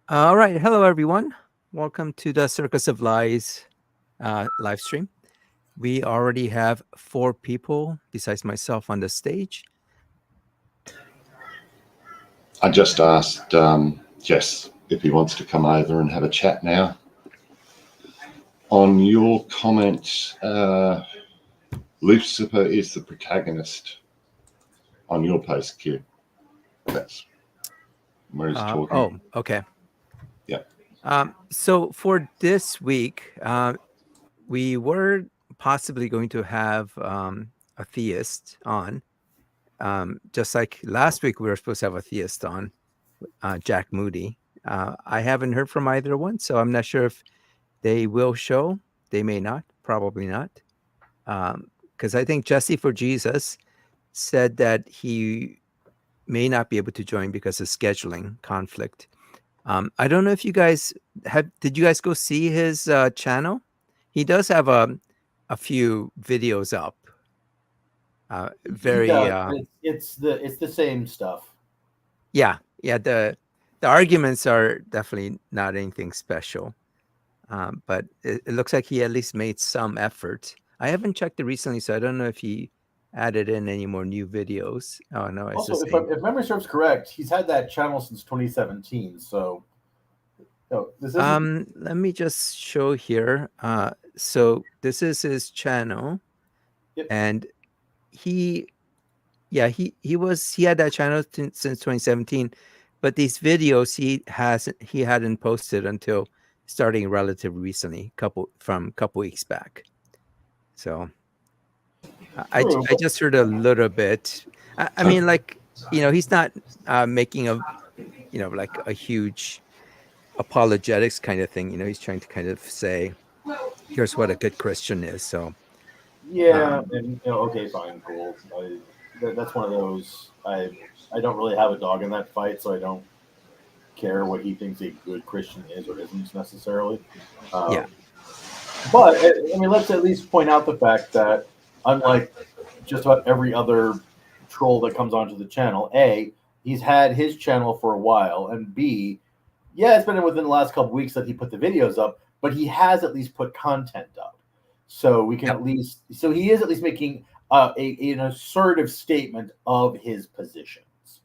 All right. Hello, everyone. Welcome to the Circus of Lies live stream. We already have 4 people besides myself on the stage. I just asked Jess if he wants to come over and have a chat now. On your comment, Lucifer is the protagonist on your post, Q. That's where he's talking. Oh, okay. Yeah. So for this week, we were possibly going to have a theist on. Just like last week, we were supposed to have a theist on, Jack Moody. I haven't heard from either one, so I'm not sure if they will show. They may not, probably not. Because I think Jesse for Jesus said that he may not be able to join because of scheduling conflict. I don't know if you guys did you guys go see his channel? He does have a few videos up. He does. It's the same stuff. Yeah. The arguments are definitely not anything special. But it looks like he at least made some effort. I haven't checked it recently, so I don't know if he added in any more new videos. Oh no, it's Also, the same. if memory serves correct, he's had that channel since 2017. So, this isn't. Let me just show here. So this is his channel, Yep. and he had that channel since 2017, but these videos he hadn't posted until starting relatively recently, couple weeks back. So I just heard a little bit. I mean, like, he's not making like a huge apologetics kind of thing. He's trying to kind of say, here's what a good Christian is. So Yeah, and okay, fine, cool. That's one of those. I don't really have a dog in that fight, so I don't care what he thinks a good Christian is or isn't necessarily. Yeah. But I mean, let's at least point out the fact that unlike just about every other troll that comes onto the channel, A, he's had his channel for a while, and B, yeah, it's been within the last couple weeks that he put the videos up, but he has at least put content up. So we can Yep. at least, so he is at least making an assertive statement of his positions.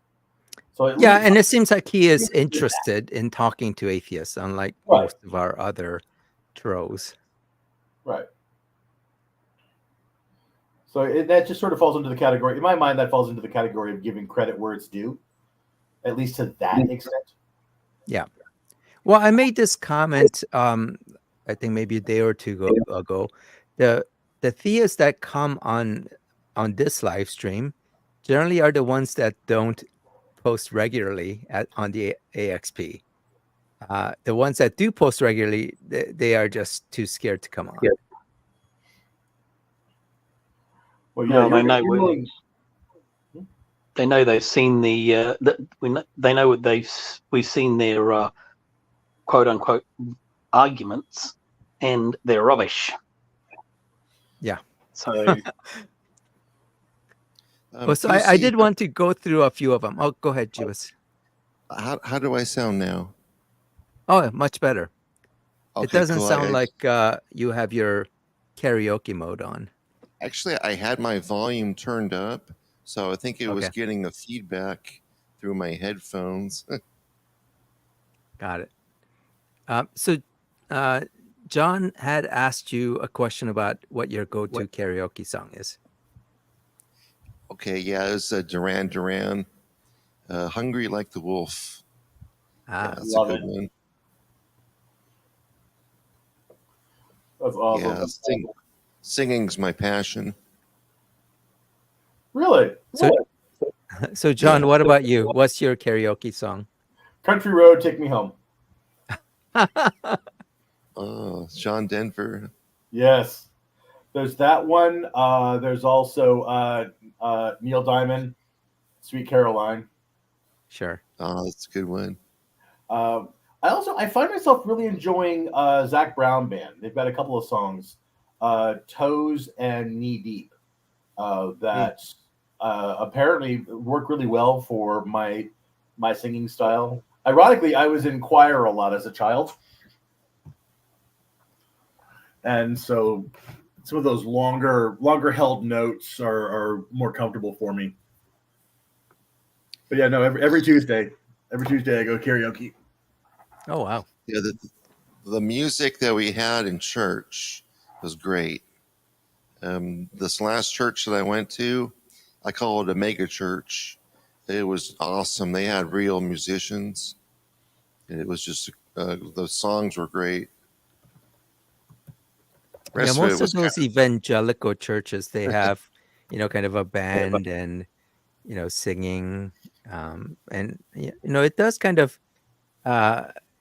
So And it seems like he is interested in talking to atheists, unlike most of our other trolls. Right. So that just sort of falls into the category, in my mind, that falls into the category of giving credit where it's due, at least to that extent. Yeah. Well, I made this comment, I think maybe a day or two ago. The theists that come on this live stream generally are the ones that don't post regularly on the AXP. The ones that do post regularly, they are just too scared to come on. Yeah. Well, yeah, they know they've seen the they know what we've seen their quote unquote arguments, and they're rubbish. Yeah. So. So I did want to go through a few of them. Oh, go ahead, Jibas. How do I sound now? Oh, much better. Okay, it doesn't cool. sound like you have your karaoke mode on. Actually, I had my volume turned up, so I think it was getting a feedback through my headphones. Got it. So John had asked you a question about what your go-to karaoke song is. Okay, yeah, it was Duran Duran, Hungry Like the Wolf. Yeah, that's a good one. That's awesome. Yeah, singing's my passion. Really? So John, what about you? What's your karaoke song? Country Road, Take Me Home. Oh, John Denver. Yes. There's that one. There's also Neil Diamond, Sweet Caroline. Sure. Oh, that's a good one. I find myself really enjoying Zach Brown Band. They've got a couple of songs, Toes and Knee Deep, that apparently work really well for my singing style. Ironically, I was in choir a lot as a child. And so some of those longer held notes are more comfortable for me. But yeah, no, every Tuesday I go karaoke. Oh, wow. Yeah, the music that we had in church was great. This last church that I went to, I call it a mega church. It was awesome. They had real musicians, and it was just the songs were great. Yeah, Rest of it most of was those evangelical churches, they have, kind of a band and, singing. And, it does kind of,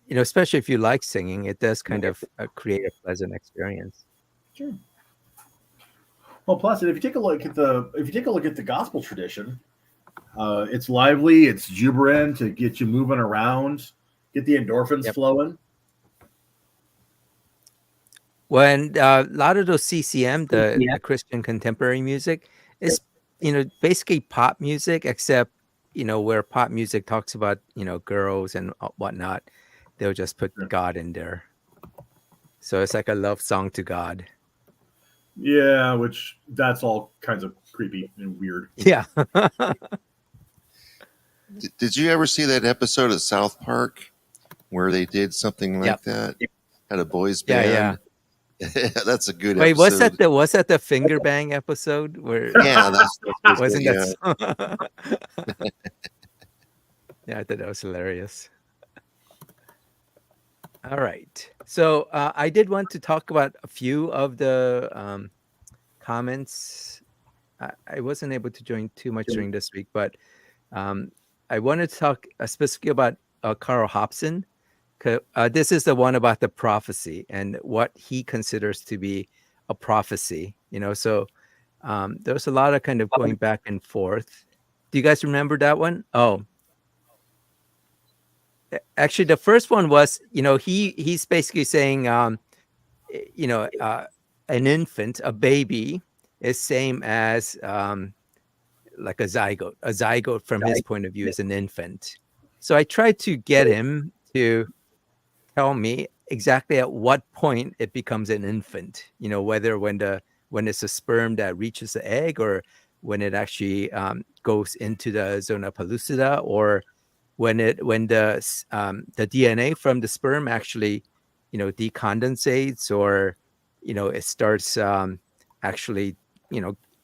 especially if you like singing, it does kind of create a pleasant experience. Sure. Well, plus, if you take a look at the gospel tradition, it's lively, it's jubilant to get you moving around, get the endorphins flowing. When a lot of those CCM, the Christian contemporary music, is basically pop music, except where pop music talks about girls and whatnot, they'll just put God in there. So it's like a love song to God. Yeah, which that's all kinds of creepy and weird. Yeah. Did you ever see that episode of South Park where they did something like that? Had a boys band. Yeah. That's a good Wait, episode. was that the finger bang episode where? Yeah, that's wasn't that? Yeah, I thought that was hilarious. All right, so I did want to talk about a few of the comments. I wasn't able to join too much during this week, but I wanted to talk specifically about Carl Hobson. This is the one about the prophecy and what he considers to be a prophecy. So there's a lot of kind of going back and forth. Do you guys remember that one? Oh, actually, the first one was, he's basically saying, an infant, a baby, is same as like a zygote. A zygote, from his point of view, is an infant. So I tried to get him to tell me exactly at what point it becomes an infant. Whether when it's a sperm that reaches the egg, or when it actually goes into the zona pellucida, or when the DNA from the sperm actually decondensates, or it starts actually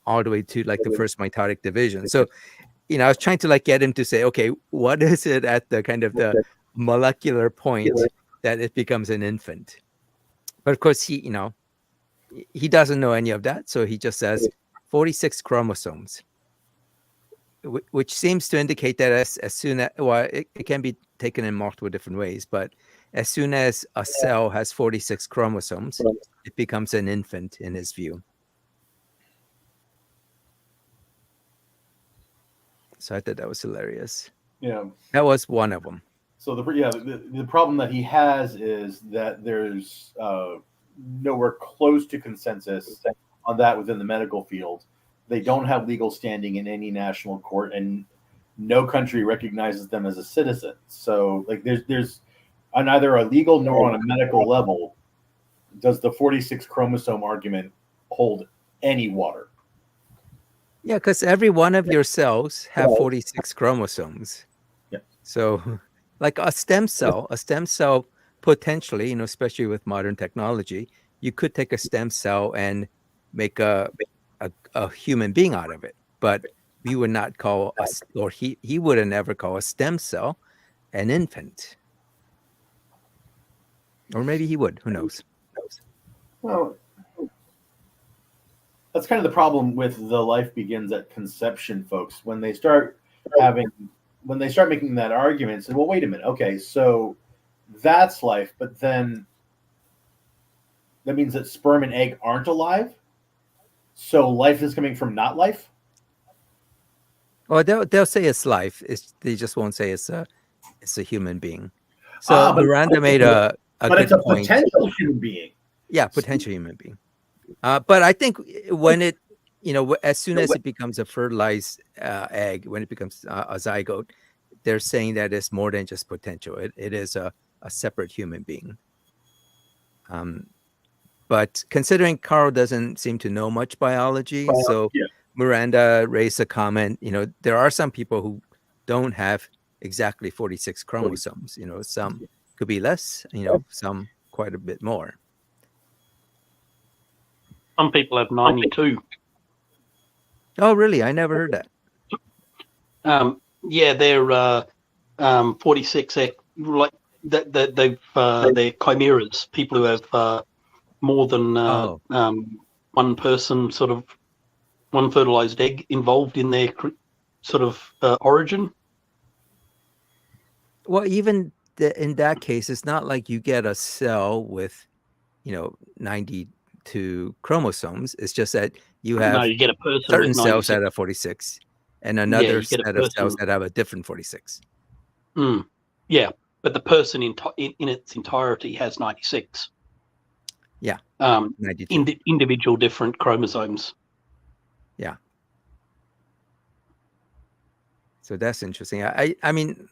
all the way to like the first mitotic division. So I was trying to like get him to say, okay, what is it at the kind of the molecular point that it becomes an infant? But of course he doesn't know any of that, so he just says 46 chromosomes, which seems to indicate that as soon as, well, it can be taken in multiple different ways, but as soon as a cell has 46 chromosomes, it becomes an infant in his view. So I thought that was hilarious. Yeah, that was one of them. So the problem that he has is that there's nowhere close to consensus on that within the medical field. They don't have legal standing in any national court, and no country recognizes them as a citizen. So like there's on either a legal nor on a medical level does the 46 chromosome argument hold any water. Yeah, because every one of your cells have 46 chromosomes. Yeah. So like a stem cell potentially, especially with modern technology, you could take a stem cell and make a human being out of it. But we would not call us, or he wouldn't ever call a stem cell an infant. Or maybe he would, who knows? Well, that's kind of the problem with the life begins at conception, folks. When they start making that argument, say, well, wait a minute. Okay, so that's life, but then that means that sperm and egg aren't alive. So life is coming from not life. Well, they'll say it's life. They just won't say it's a human being. So Miranda made a but good it's a point. Potential human being. Yeah, potential human being. But I think when it, as soon as it becomes a fertilized egg, when it becomes a zygote, they're saying that it's more than just potential. It is a separate human being. But considering Carl doesn't seem to know much biology, so Yeah. Miranda raised a comment, there are some people who don't have exactly 46 chromosomes. Some could be less, some quite a bit more. Some people have 92. Oh, really? I never heard that. Yeah, they're 46. Like they've they're chimeras. People who have more than one person, sort of one fertilized egg involved in their sort of origin. Well, even in that case, it's not like you get a cell with, 92 chromosomes. It's just that you have you get a person certain with cells 96. that have 46 and another you get a set of cells person- that have a different 46. Yeah, but the person in its entirety has 96. Yeah, 92. Individual different chromosomes. Yeah. So that's interesting. I mean,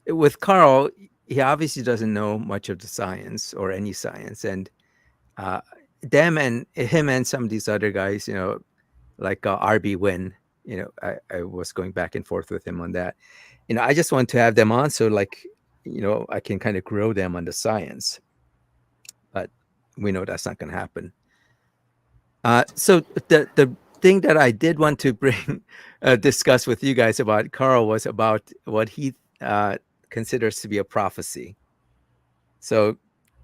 with Carl, he obviously doesn't know much of the science or any science, and him and some of these other guys, like RB Wynn, I was going back and forth with him on that. I just want to have them on so I can kind of grow them on the science, but we know that's not going to happen. So the thing that I did want to discuss with you guys about Carl was about what he considers to be a prophecy. So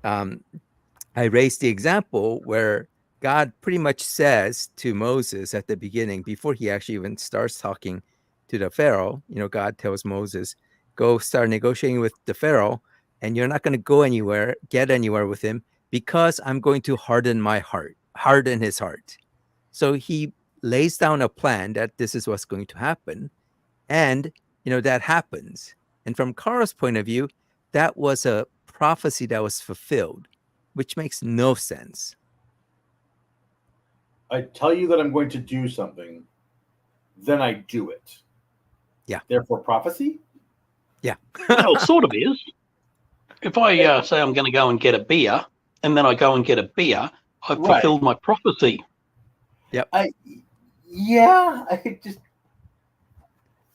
I raised the example where God pretty much says to Moses at the beginning, before he actually even starts talking to the Pharaoh, God tells Moses, go start negotiating with the Pharaoh, and you're not going to get anywhere with him, because I'm going to harden his heart. So he lays down a plan that this is what's going to happen. And, that happens. And from Carl's point of view, that was a prophecy that was fulfilled, which makes no sense. I tell you that I'm going to do something, then I do it. Yeah. Therefore, prophecy? Yeah. Well, it sort of is. If I say I'm going to go and get a beer, and then I go and get a beer, I've fulfilled my prophecy. Yep. I just...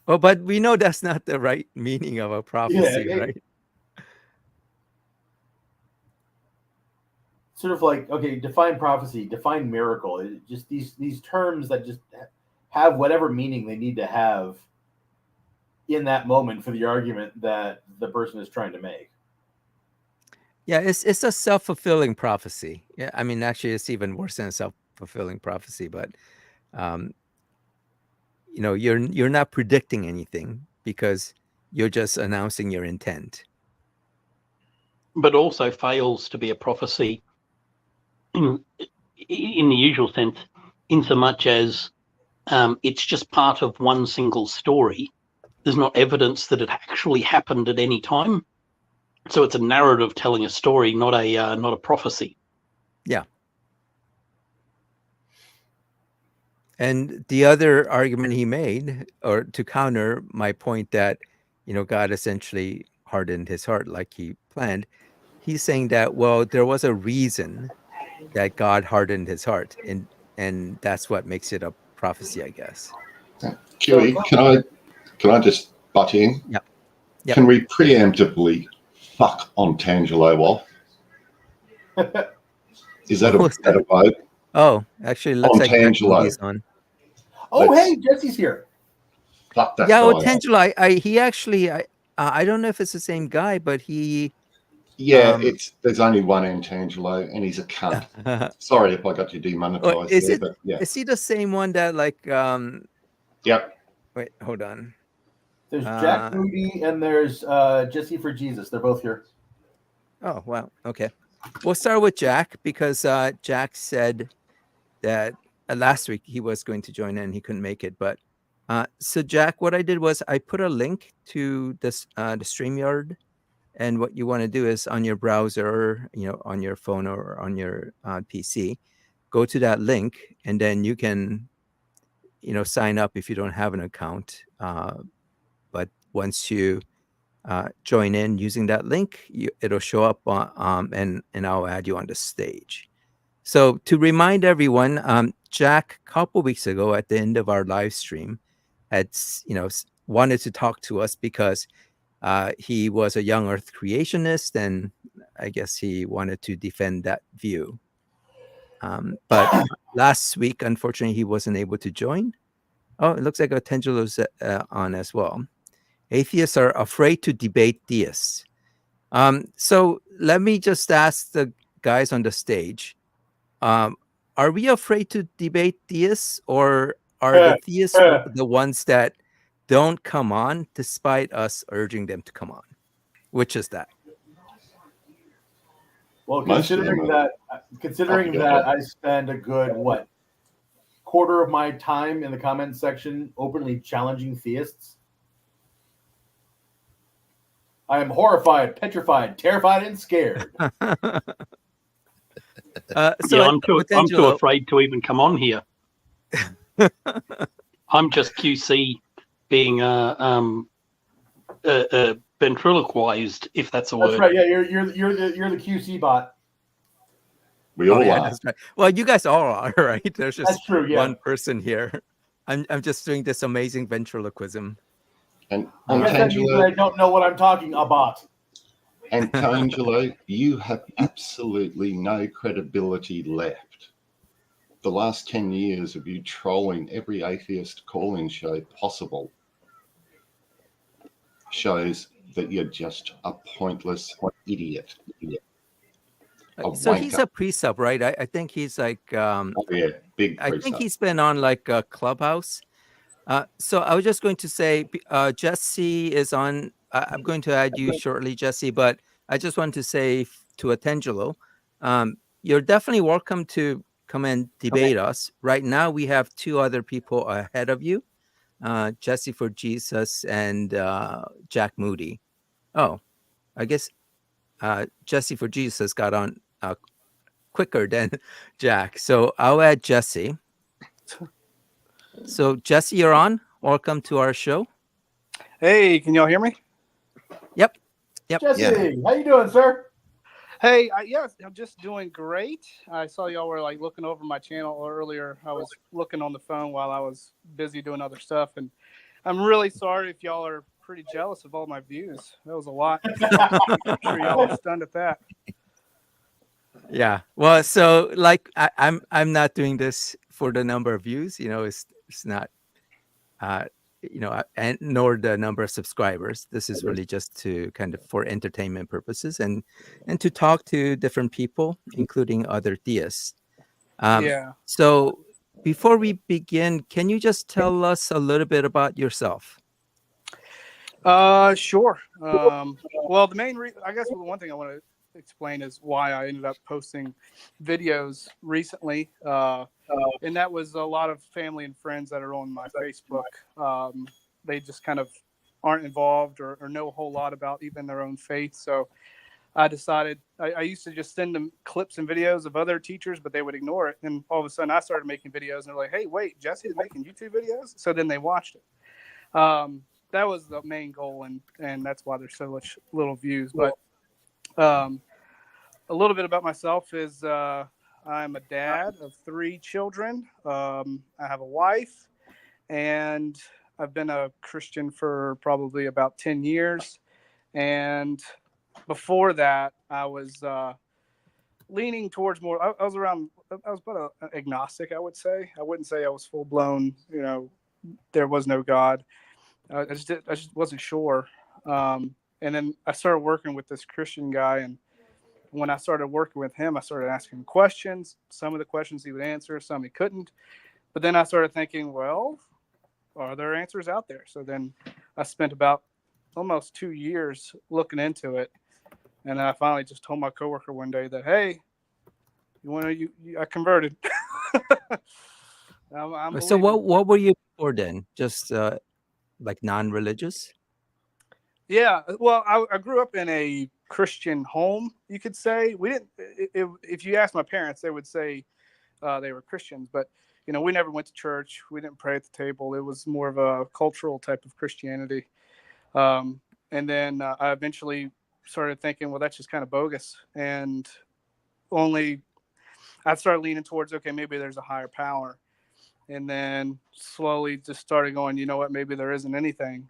Well, but we know that's not the right meaning of a prophecy, right? Sort of like, okay, define prophecy, define miracle. Just these terms that just have whatever meaning they need to have in that moment for the argument that the person is trying to make. Yeah, it's a self-fulfilling prophecy. Yeah, I mean, actually, it's even worse than a self-fulfilling prophecy. But, you're not predicting anything, because you're just announcing your intent. But also fails to be a prophecy in the usual sense, in so much as it's just part of one single story. There's not evidence that it actually happened at any time. So it's a narrative telling a story, not a prophecy. Yeah. And the other argument he made, or to counter my point that, God essentially hardened his heart like he planned, he's saying that, well, there was a reason that God hardened his heart, and that's what makes it a prophecy, I guess. Huey, can I just butt in? Yep. Can we preemptively fuck on Tangelo off? Is that a vote? Oh, actually, looks On like Tangelo. he's on. Oh, hey, Jesse's here. Fuck that Yeah, guy. well, Tangelo, he actually, I don't know if it's the same guy, but he... Yeah, there's only one Antangelo, and he's a cunt. Sorry if I got you demonetized but yeah. Is he the same one that Yep. Wait, hold on. There's Jack Moody and there's Jesse for Jesus. They're both here. Oh, wow. Okay. We'll start with Jack, because Jack said that last week he was going to join in. He couldn't make it. But so, Jack, what I did was I put a link to this the StreamYard. And what you want to do is on your browser, on your phone or on your PC, go to that link, and then you can, sign up if you don't have an account. But once you join in using that link, it'll show up and I'll add you on the stage. So to remind everyone, Jack, a couple weeks ago at the end of our live stream, had wanted to talk to us because he was a young Earth creationist, and I guess he wanted to defend that view. But last week, unfortunately, he wasn't able to join. Oh, it looks like Atengelo's on as well. Atheists are afraid to debate theists. So let me just ask the guys on the stage, are we afraid to debate theists, or are the theists the ones that don't come on despite us urging them to come on? Which is that? Well, Most of considering them that I spend a good quarter of my time in the comments section openly challenging theists, I am horrified, petrified, terrified, and scared. I'm too afraid to even come on here. I'm just QC being ventriloquized, if that's a word. That's right. Yeah, you're the QC bot. We all are. That's right. Well, you guys all are, right? There's just That's true, yeah. one person here. I'm just doing this amazing ventriloquism. And I guess that means that I don't know what I'm talking about. And Angelo, you have absolutely no credibility left. The last 10 years of you trolling every atheist call-in show possible shows that you're just a pointless idiot. So he's a pre-sub, right? I think he's like big I think he's been on like a Clubhouse. So I was just going to say, Jesse is on. I'm going to add you shortly, Jesse. But I just want to say to Atengelo, you're definitely welcome to come and debate us. Right now, we have two other people ahead of you, Jesse for Jesus and Jack Moody. Oh, I guess Jesse for Jesus got on quicker than Jack. So I'll add Jesse. So Jesse, you're on. Welcome to our show. Hey, can y'all hear me? Yep. Jesse, how you doing, sir? Hey, I'm just doing great. I saw y'all were like looking over my channel earlier. I was looking on the phone while I was busy doing other stuff, and I'm really sorry if y'all are pretty jealous of all my views. That was a lot. I'm sure y'all are stunned at that. Yeah. Well, so like I'm not doing this for the number of views. It's not. And nor the number of subscribers. This is really just to kind of for entertainment purposes and to talk to different people, including other theists. So before we begin, can you just tell us a little bit about yourself? Sure. Well, the main reason, I guess, the one thing I want to explain is why I ended up posting videos recently. And that was a lot of family and friends that are on my Facebook. They just kind of aren't involved or know a whole lot about even their own faith. So I decided I used to just send them clips and videos of other teachers, but they would ignore it. And all of a sudden I started making videos and they're like, hey, wait, Jesse's making YouTube videos. So then they watched it. That was the main goal. And that's why there's so much little views. But a little bit about myself is I'm a dad of 3 children. I have a wife, and I've been a Christian for probably about 10 years. And before that, I was leaning towards more. I was about an agnostic, I would say. I wouldn't say I was full blown. There was no God. I just wasn't sure. And then I started working with this Christian guy, and when I started working with him, I started asking questions. Some of the questions he would answer, some he couldn't. But then I started thinking, well, are there answers out there? So then I spent about almost 2 years looking into it. And I finally just told my coworker one day that, hey, I converted. So what were you before then? Just like non-religious? Yeah, well, I grew up in a Christian home, you could say. We didn't. If you ask my parents, they would say they were Christians, but we never went to church. We didn't pray at the table. It was more of a cultural type of Christianity. And then I eventually started thinking, well, that's just kind of bogus. And only I started leaning towards, okay, maybe there's a higher power. And then slowly just started going, you know what, maybe there isn't anything.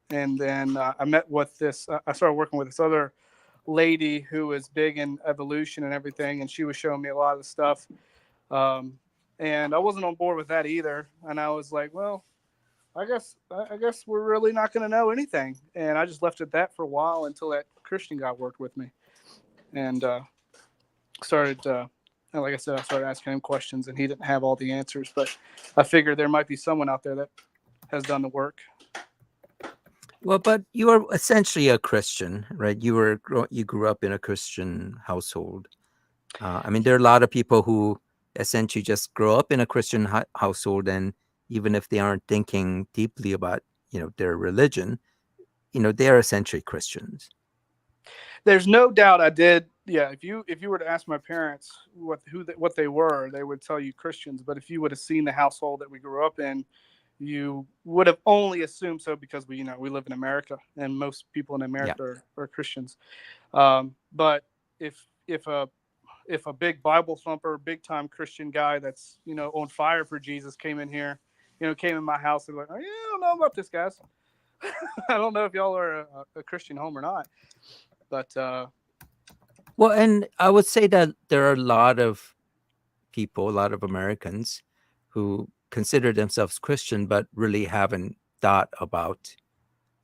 And then I met with this, I started working with this other lady who was big in evolution and everything. And she was showing me a lot of the stuff. Um, and I wasn't on board with that either. And I was like, well, I guess we're really not going to know anything. And I just left it at that for a while until that Christian guy worked with me. And started, and like I said, I started asking him questions, and he didn't have all the answers. But I figured there might be someone out there that has done the work. Well, but you are essentially a Christian, right? You grew up in a Christian household. I mean, there are a lot of people who essentially just grow up in a Christian household, and even if they aren't thinking deeply about, their religion, they're essentially Christians. There's no doubt I did. Yeah, if you were to ask my parents what they were, they would tell you Christians. But if you would have seen the household that we grew up in, you would have only assumed so because we live in America, and most people in America are Christians. But if a big Bible thumper, big time Christian guy that's on fire for Jesus came in here, came in my house and like, oh, yeah, I don't know about this, guys. I don't know if y'all are a Christian home or not, but Well, and I would say that there are a lot of people, a lot of Americans who consider themselves Christian, but really haven't thought about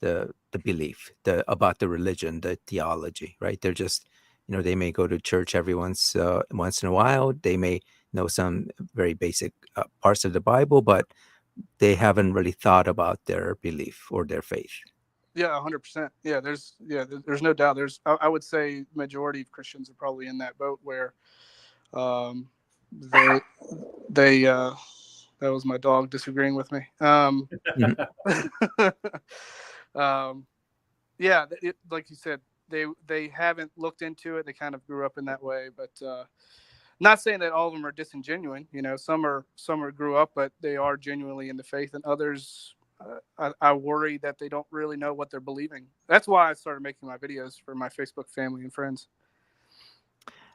the belief, about the religion, the theology, right? They're just, they may go to church every once in a while. They may know some very basic parts of the Bible, but they haven't really thought about their belief or their faith. yeah, 100%. Yeah, there's no doubt. I would say majority of Christians are probably in that boat where um, they that was my dog disagreeing with me. Um, yeah, like you said, they haven't looked into it. They kind of grew up in that way, but not saying that all of them are disingenuine. Some are grew up, but they are genuinely in the faith, and others. I worry that they don't really know what they're believing. That's why I started making my videos for my Facebook family and friends.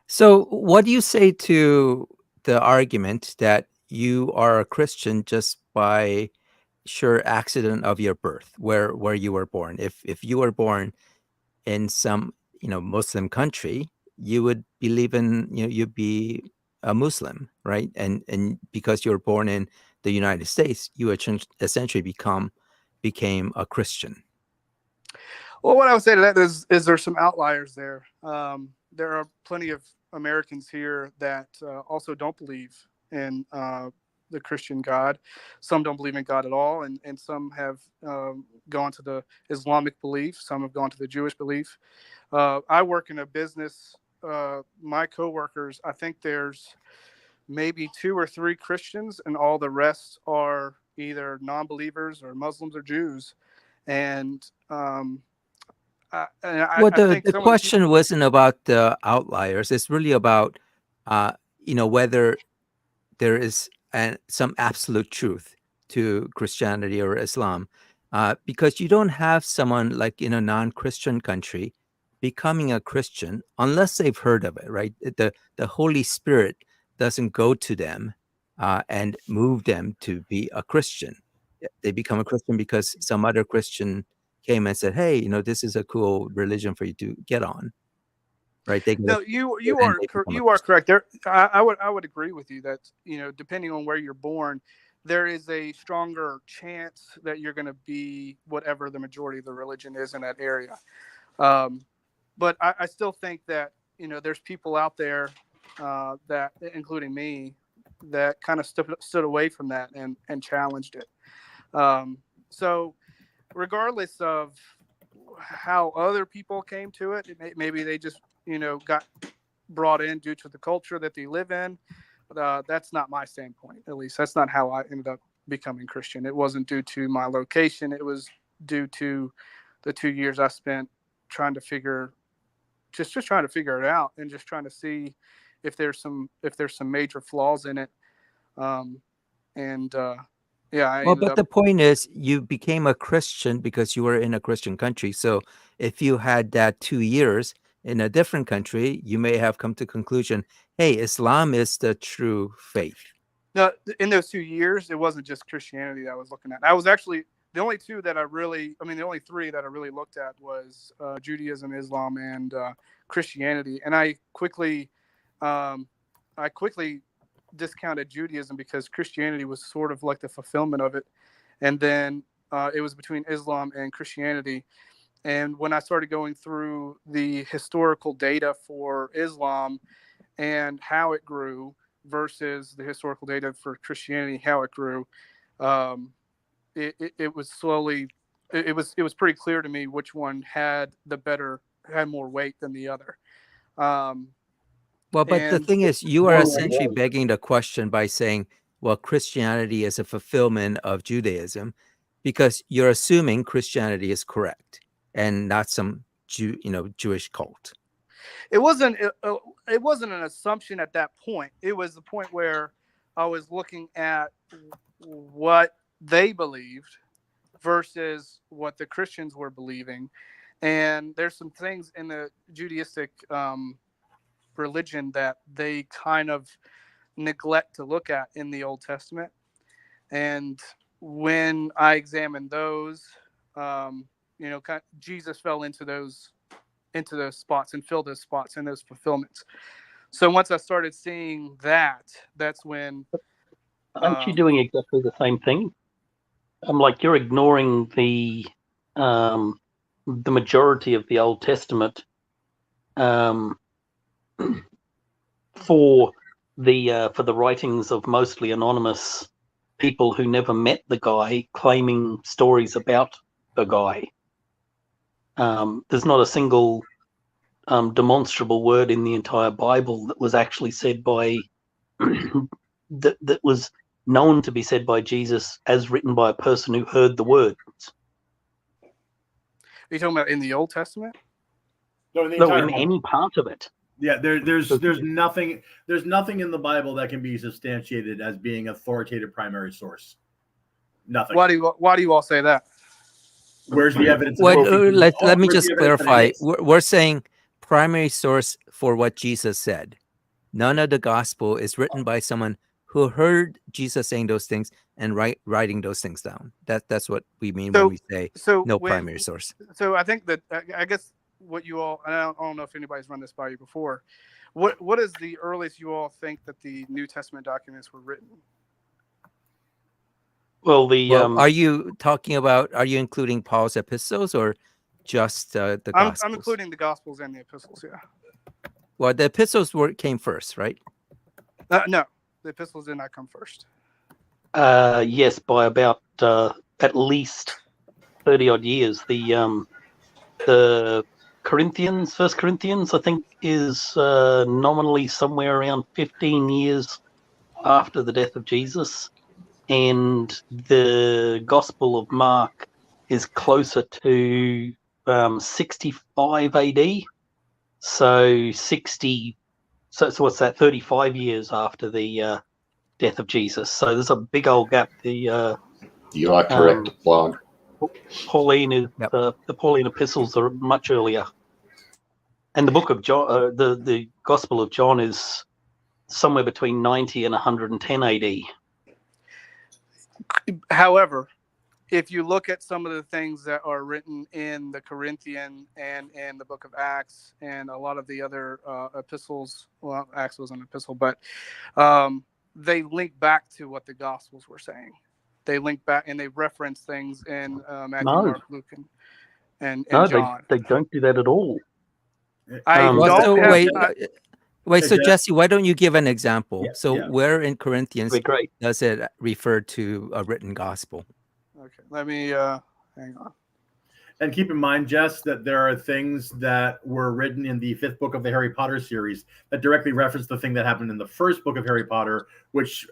So, what do you say to the argument that you are a Christian just by sheer accident of your birth, where you were born? If you were born in some Muslim country, you would believe in you'd be a Muslim, right? And because you were born in the United States, you essentially became a Christian. Well, what I would say to that is there's some outliers there. There are plenty of Americans here that also don't believe in the Christian God. Some don't believe in God at all, and some have gone to the Islamic belief. Some have gone to the Jewish belief. I work in a business. My coworkers, I think there's maybe 2 or 3 Christians, and all the rest are either non-believers or Muslims or Jews. And Well, I think the some of the people, question wasn't about the outliers. It's really about whether there is some absolute truth to Christianity or Islam, because you don't have someone like in a non-Christian country becoming a Christian unless they've heard of it, right? The Holy Spirit doesn't go to them and move them to be a Christian. They become a Christian because some other Christian came and said, "Hey, this is a cool religion for you to get on." Right? They get no, and then they become a you are Christian. correct. There, I would agree with you that depending on where you're born, there is a stronger chance that you're going to be whatever the majority of the religion is in that area. Um, but I still think that there's people out there that, including me, that kind of stood away from that and challenged it. So regardless of how other people came to it, maybe they just got brought in due to the culture that they live in. That's not my standpoint. At least that's not how I ended up becoming Christian. It wasn't due to my location. It was due to the 2 years I spent trying to figure just trying to figure it out, and just trying to see if there's some major flaws in it. And Yeah, I Well, ended but up. the point is, you became a Christian because you were in a Christian country. So if you had that 2 years in a different country, you may have come to conclusion, hey, Islam is the true faith. No, in those 2 years, it wasn't just Christianity that I was looking at. I was actually the only the only three that I really looked at was Judaism, Islam, and Christianity. And um, I quickly discounted Judaism because Christianity was sort of like the fulfillment of it. And then it was between Islam and Christianity. And when I started going through the historical data for Islam and how it grew versus the historical data for Christianity, how it grew, it was slowly, it was pretty clear to me which one had more weight than the other. Well, but the And thing is, you are More essentially like- begging the question by saying, well, Christianity is a fulfillment of Judaism, because you're assuming Christianity is correct and not some Jewish cult. it wasn't an assumption at that point. It was the point where I was looking at what they believed versus what the Christians were believing. And there's some things in the Judaistic religion that they kind of neglect to look at in the Old Testament. And when I examined those, Jesus fell into those spots and filled those spots and those fulfillments. So once I started seeing that, that's when. Aren't you doing exactly the same thing? Like you're ignoring the majority of the Old Testament for the writings of mostly anonymous people who never met the guy, claiming stories about the guy. There's not a single demonstrable word in the entire Bible that was actually said by that was known to be said by Jesus as written by a person who heard the words. Are you talking about in the Old Testament? No, in the No, entire in Bible. any part of it. Yeah, there's nothing in the Bible that can be substantiated as being authoritative primary source. Nothing. Why do you all say that? Where's the evidence? Well, let me Where's the just evidence that clarify. it is? We're saying primary source for what Jesus said. None of the gospel is written by someone who heard Jesus saying those things and writing those things down. That's what we mean when we say no primary source. So I think that I guess what you all, and I don't know if anybody's run this by you before. What is the earliest you all think that the New Testament documents were written? Well, are you including Paul's epistles or just the Gospels? I'm including the Gospels and the epistles, yeah. Well, the epistles came first, right? No, the epistles did not come first. Yes, by about at least 30 odd years. The Corinthians, First Corinthians, I think, is nominally somewhere around 15 years after the death of Jesus. And the Gospel of Mark is closer to 65 AD. So 60. So what's that? 35 years after the death of Jesus. So there's a big old gap. You are correct, Blog. Pauline is the Pauline epistles are much earlier, and the book of John, the Gospel of John, is somewhere between 90 and 110 AD. However, if you look at some of the things that are written in the Corinthian and in the book of Acts and a lot of the other epistles, well, Acts was an epistle, but they link back to what the Gospels were saying. They link back and they reference things in Matthew, Mark, Luke, and John. They don't do that at all. Wait, so Jesse, why don't you give an example? Where in Corinthians does it refer to a written gospel? Okay, let me hang on. And keep in mind, Jess, that there are things that were written in the 5th book of the Harry Potter series that directly reference the thing that happened in the 1st book of Harry Potter, which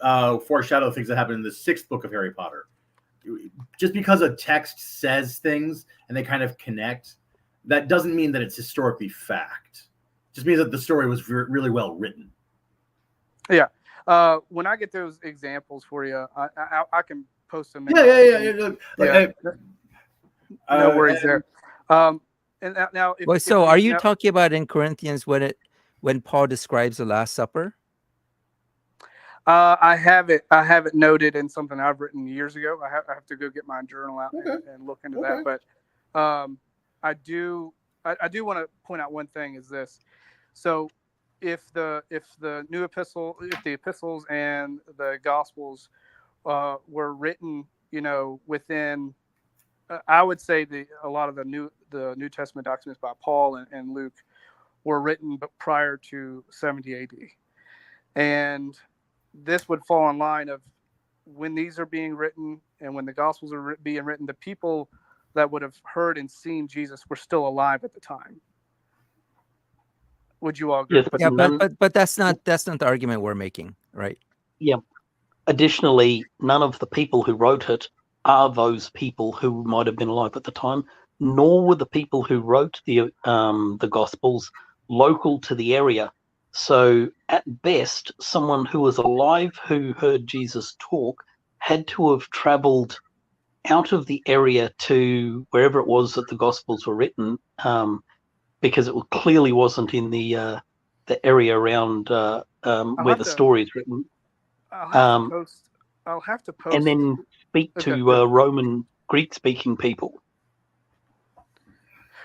foreshadow things that happened in the 6th book of Harry Potter. Just because a text says things and they kind of connect, that doesn't mean that it's historically fact. It just means that the story was really well written. Yeah. When I get those examples for you, I can post them. Yeah. Look, like, no worries there. And now, if, so are you now, talking about in Corinthians when Paul describes the Last Supper? I have it noted in something I've written years ago. I have to go get my journal out and look into that. But I do want to point out one thing is this. So if the epistles and the Gospels were written, within, I would say a lot of the New Testament documents by Paul and Luke were written prior to 70 AD, and this would fall in line of when these are being written and when the Gospels are being written. The people that would have heard and seen Jesus were still alive at the time. Would you all agree? Yes, Yeah, but that's not the argument we're making, right? Yeah. Additionally, none of the people who wrote it are those people who might have been alive at the time, nor were the people who wrote the Gospels local to the area. So at best, someone who was alive who heard Jesus talk had to have traveled out of the area to wherever it was that the Gospels were written, because it clearly wasn't in the area around where the story is written. I'll have to post, and then speak to Roman Greek-speaking people.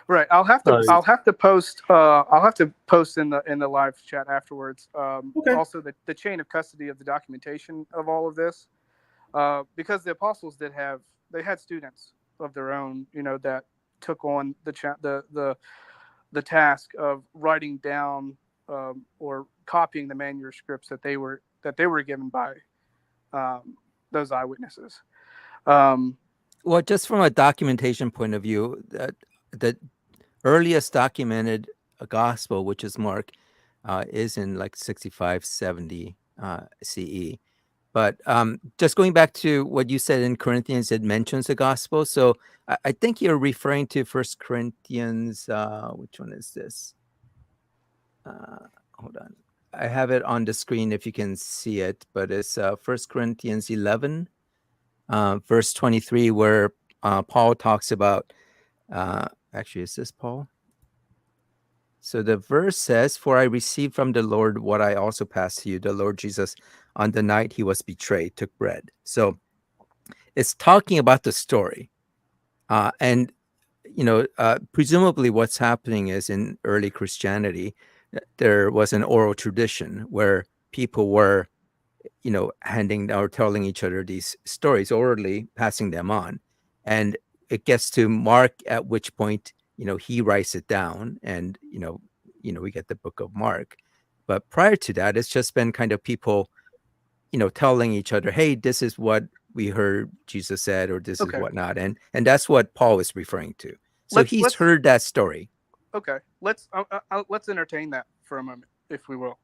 Right. I'll have to post in the live chat afterwards. Also the chain of custody of the documentation of all of this, because the apostles they had students of their own, that took on the task of writing down or copying the manuscripts that they were given by those eyewitnesses. Well, just from a documentation point of view, the earliest documented gospel, which is Mark, is in like 65, 70 CE. But just going back to what you said in Corinthians, it mentions the gospel. So I think you're referring to 1 Corinthians. Which one is this? Hold on. I have it on the screen if you can see it, but it's 1 Corinthians 11, verse 23, where Paul talks about, actually, is this Paul? So the verse says, "For I received from the Lord what I also passed to you. The Lord Jesus, on the night he was betrayed, took bread." So it's talking about the story. And, presumably what's happening is in early Christianity, there was an oral tradition where people were, handing or telling each other these stories orally, passing them on. And it gets to Mark, at which point, he writes it down, and, we get the book of Mark. But prior to that, it's just been kind of people, telling each other, hey, this is what we heard Jesus said, or this is whatnot. And that's what Paul is referring to. So he's heard that story. Okay. Let's entertain that for a moment, if we will.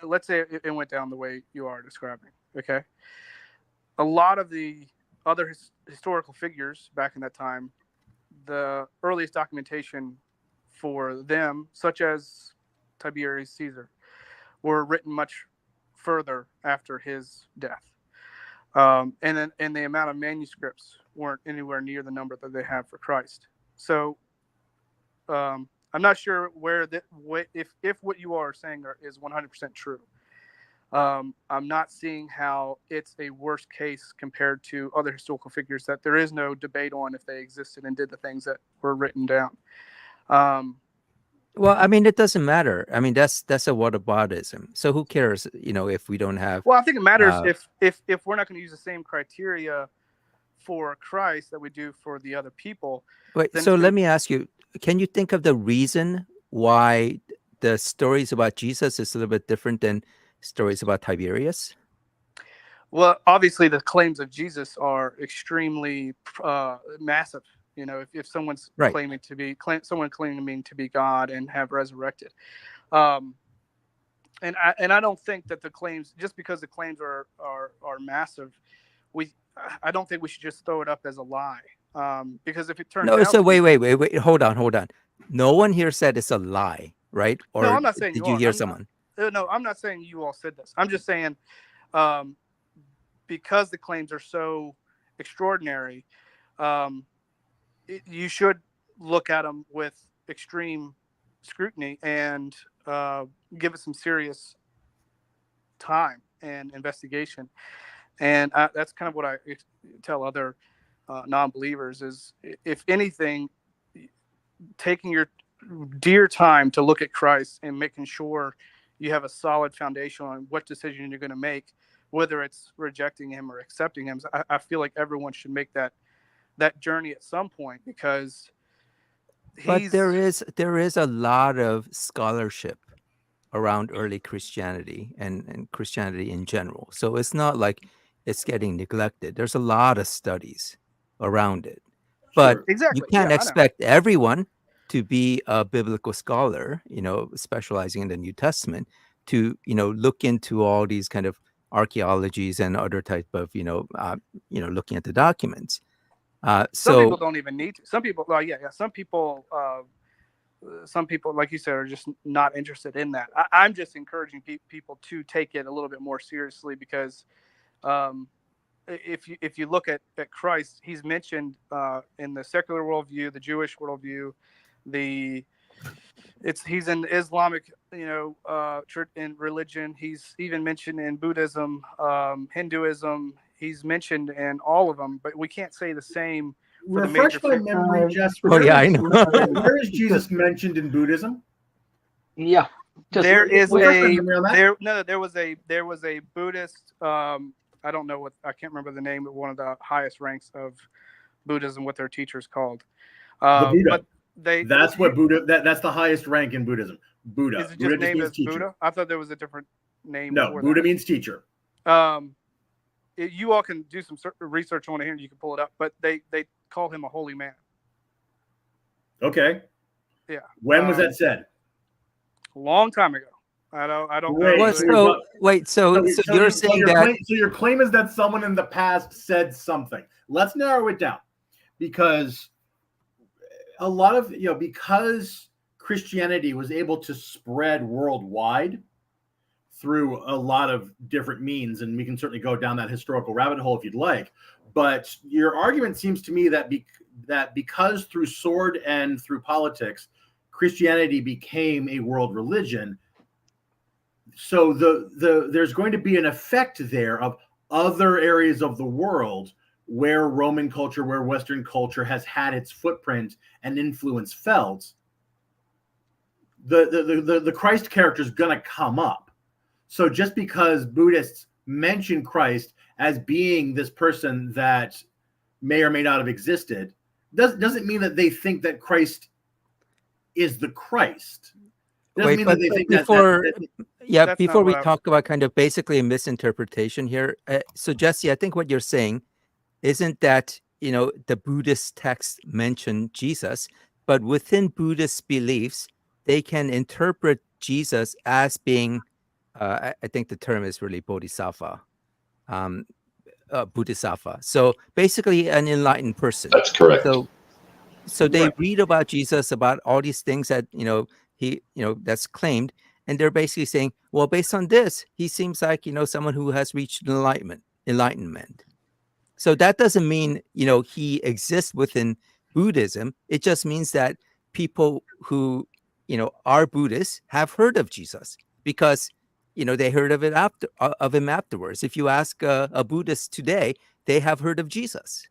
Let's say it went down the way you are describing. Okay. A lot of the other historical figures back in that time, the earliest documentation for them, such as Tiberius Caesar, were written much further after his death. And the amount of manuscripts weren't anywhere near the number that they have for Christ. So I'm not sure if what you are saying is 100% true. I'm not seeing how it's a worst case compared to other historical figures that there is no debate on if they existed and did the things that were written down. Well, I mean, it doesn't matter. I mean, that's a whataboutism. So who cares, if we don't have... Well, I think it matters if we're not going to use the same criteria for Christ that we do for the other people. Wait, so let me ask you, can you think of the reason why the stories about Jesus is a little bit different than stories about Tiberius? Well, obviously the claims of Jesus are extremely massive. If someone's claiming to be God and have resurrected, and I don't think that the claims, just because the claims are massive, I don't think we should just throw it up as a lie. Because if it turns out, so wait, hold on. No one here said it's a lie, right? Or no, I'm not saying did you hear someone? No, I'm not saying you all said this. I'm just saying, because the claims are so extraordinary, you should look at them with extreme scrutiny and give it some serious time and investigation. And that's kind of what I tell other non-believers is, if anything, taking your dear time to look at Christ and making sure you have a solid foundation on what decision you're going to make, whether it's rejecting him or accepting him. So I feel like everyone should make that journey at some point, because But there is a lot of scholarship around early Christianity and Christianity in general. So it's not like it's getting neglected. There's a lot of studies around it. But Sure. exactly, you can't yeah, I know. expect everyone to be a biblical scholar, specializing in the New Testament, to, look into all these kind of archaeologies and other type of, looking at the documents. Some people So, don't even need to. Some people, some people, like you said, are just not interested in that. I'm just encouraging people to take it a little bit more seriously, because if you look at Christ, he's mentioned in the secular worldview, the Jewish worldview, he's in Islamic, church and religion. He's even mentioned in Buddhism, Hinduism. He's mentioned in all of them, but we can't say the same for the Refresh major. my memory, Jasper. Oh, yeah, I know. Where is Jesus mentioned in Buddhism? Yeah. There is refresh my memory on that. there was a Buddhist. I don't know I can't remember the name of one of the highest ranks of Buddhism, what their teacher's called. The Buddha. But That's what Buddha. That's the highest rank in Buddhism. Buddha. Is it Buddha just named means as teacher. Buddha? I thought there was a different name. No, Buddha means teacher. You all can do some research on it here, and you can pull it up. But they call him a holy man. Okay. Yeah. When was that said? A long time ago. I don't Wait, know. So you're saying that. So your claim is that someone in the past said something. Let's narrow it down, because a lot of, because Christianity was able to spread worldwide through a lot of different means, and we can certainly go down that historical rabbit hole if you'd like. But your argument seems to me that because through sword and through politics, Christianity became a world religion. So there's going to be an effect there of other areas of the world where Roman culture, where Western culture has had its footprint and influence felt. The Christ character is going to come up. So just because Buddhists mention Christ as being this person that may or may not have existed, doesn't mean that they think that Christ is the Christ. Doesn't mean that they think before we talk about kind of basically a misinterpretation here. So Jesse, I think what you're saying isn't that, the Buddhist texts mention Jesus, but within Buddhist beliefs, they can interpret Jesus as being, I think the term is really bodhisattva, bodhisattva. So basically an enlightened person. That's correct. So they read about Jesus, about all these things that, he, that's claimed. And they're basically saying, well, based on this, he seems like, someone who has reached enlightenment. So that doesn't mean, he exists within Buddhism. It just means that people who, are Buddhists have heard of Jesus because, they heard of him afterwards. If you ask a Buddhist today, they have heard of Jesus.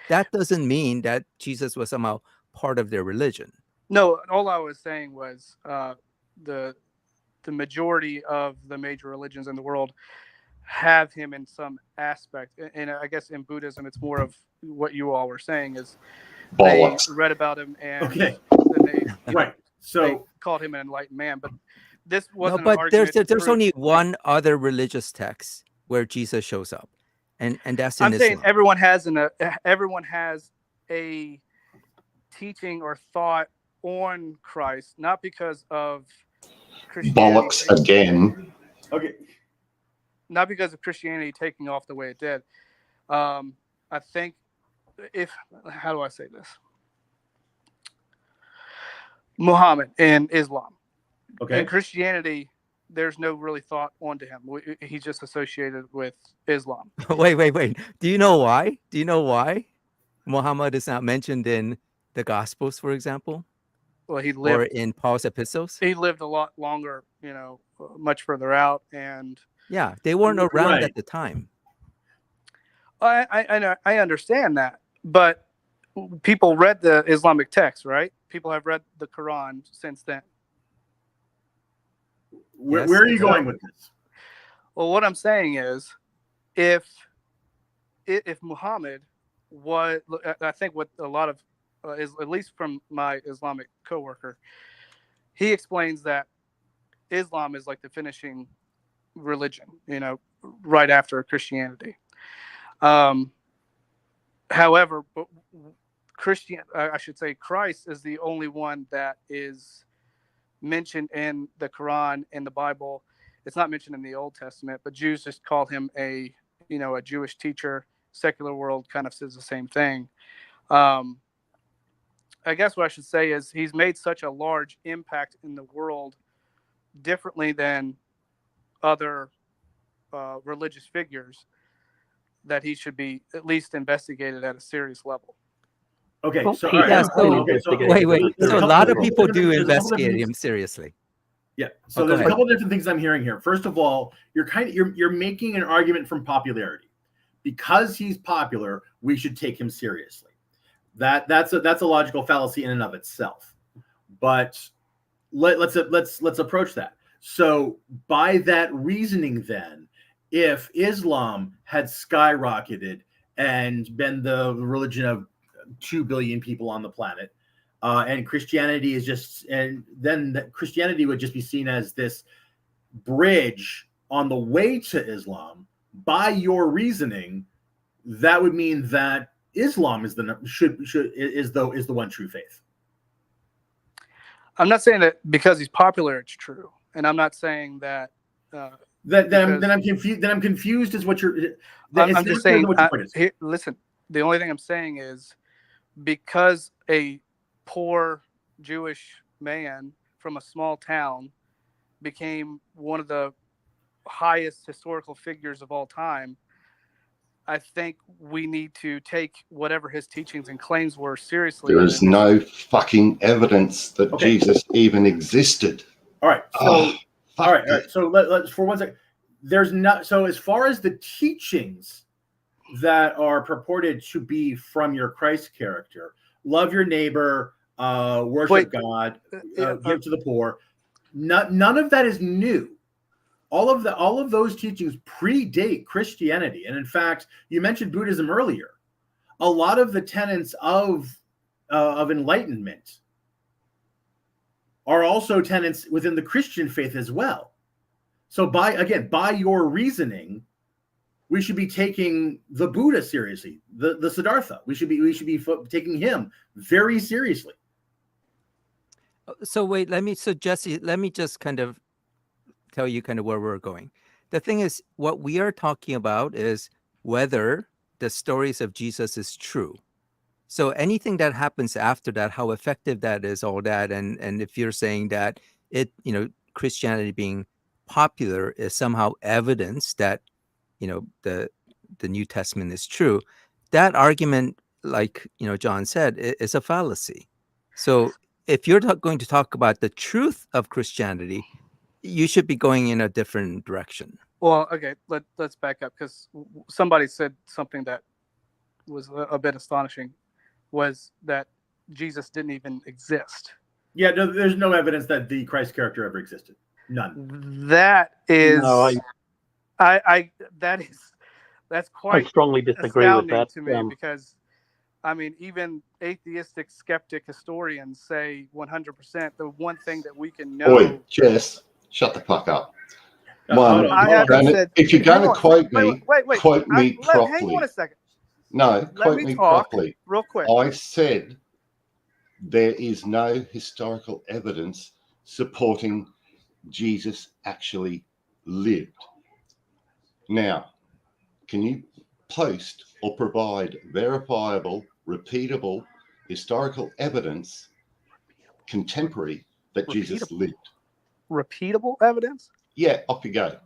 That doesn't mean that Jesus was somehow part of their religion. No, all I was saying was the majority of the major religions in the world have him in some aspect. And I guess in Buddhism, it's more of what you all were saying is Bollocks. they read about him and Okay. then they So called him an enlightened man. But this wasn't No, an but argument. there's only one other religious text where Jesus shows up, and that's in I'm saying Islam. everyone has a teaching or thought on Christ, not because of Christianity. Bollocks again. okay. Not because of Christianity taking off the way it did. I think how do I say this? Muhammad and Islam. Okay. And Christianity there's no really thought onto him. He's just associated with Islam. Wait. Do you know why? Do you know why Muhammad is not mentioned in the Gospels, for example, Well, he or lived in Paul's epistles? a lot longer, much further out, and Yeah, they weren't around Right. at the time. I know, I understand that, but people read the Islamic text, right? People have read the Quran since then. Yes, Where are you so- going with this? Well, what I'm saying is, if Muhammad was, I think what a lot of is, at least from my Islamic coworker, he explains that Islam is like the finishing religion, right after Christianity. However, but I should say Christ is the only one that is mentioned in the Quran, in the Bible. It's not mentioned in the Old Testament, but Jews just call him a Jewish teacher. Secular world kind of says the same thing. I guess what I should say is he's made such a large impact in the world, differently than other religious figures, that he should be at least investigated at a serious level. Okay, Well, so he all right, has been okay, so investigated. Wait. there's So a couple- lot of there's a people couple do different- there's a couple investigate different him seriously. Yeah. So go there's a ahead. couple of different things I'm hearing here. First of all, you're making an argument from popularity. Because he's popular, we should take him seriously. That's a logical fallacy in and of itself. But let's approach that. So by that reasoning, then, if Islam had skyrocketed and been the religion of 2 billion people on the planet, and Christianity is just, and then Christianity would just be seen as this bridge on the way to Islam. By your reasoning, that would mean that Islam is the one true faith. I'm not saying that because he's popular, it's true, and I'm not saying that. Then I'm confused. Then I'm confused as what you're. I'm just saying. What your point is. Here, listen, the only thing I'm saying is because a poor Jewish man from a small town became one of the highest historical figures of all time, I think we need to take whatever his teachings and claims were seriously. There is no fucking evidence that Jesus even existed. All right. So, Fuck all right. this. So let's for 1 second. There's not. So as far as the teachings that are purported to be from your Christ character, love your neighbor, worship God, give to the poor. None of that is new. All of those teachings predate Christianity, and in fact, you mentioned Buddhism earlier. A lot of the tenets of enlightenment are also tenets within the Christian faith as well. So by your reasoning, we should be taking the Buddha seriously, the Siddhartha. We should be taking him very seriously. So wait, Jesse, let me just kind of tell you kind of where we're going. The thing is, what we are talking about is whether the stories of Jesus is true. So anything that happens after that, how effective that is, all that, and if you're saying that Christianity being popular is somehow evidence that the New Testament is true, that argument, like John said, is a fallacy. So if you're going to talk about the truth of Christianity, you should be going in a different direction. Well, okay, let's back up, because somebody said something that was a bit astonishing, was that Jesus didn't even exist. Yeah, no, there's no evidence that the Christ character ever existed. None. That is, No, that's I quite strongly disagree with astounding that. to me, because I mean, even atheistic skeptic historians say 100% the one thing that we can know. Oi, Jess, shut the fuck up. Hold on. If you're going to quote me, wait, quote me properly. Hang on a second. No, quote me talk properly. real quick. I said there is no historical evidence supporting Jesus actually lived. Now, can you post or provide verifiable, repeatable historical evidence contemporary that Jesus lived? Repeatable evidence? Yeah, off you go.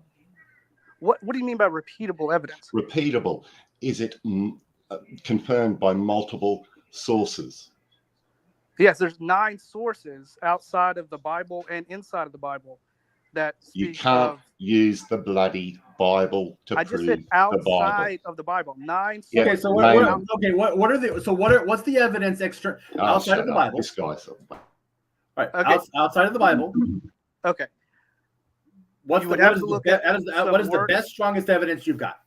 What do you mean by repeatable evidence? Repeatable. Is it confirmed by multiple sources? Yes, there's 9 sources outside of the Bible and inside of the Bible that You speak can't of. use the bloody Bible to I prove just said the Bible. outside of the Bible. 9 Yeah, Okay, sources. so what are the what's the evidence outside of the Bible? This guy's All right, Okay. outside of the Bible. Okay. What is the best, strongest evidence you've got?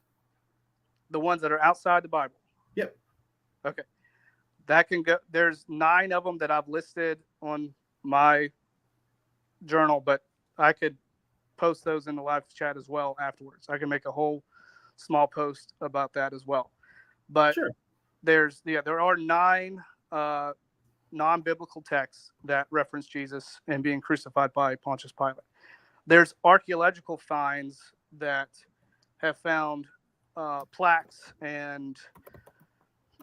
The ones that are outside the Bible. Yep. Okay. That can go. There's 9 of them that I've listed on my journal, but I could post those in the live chat as well afterwards. I can make a whole small post about that as well. But sure. There are 9 non-biblical texts that reference Jesus and being crucified by Pontius Pilate. There's archaeological finds that have found plaques and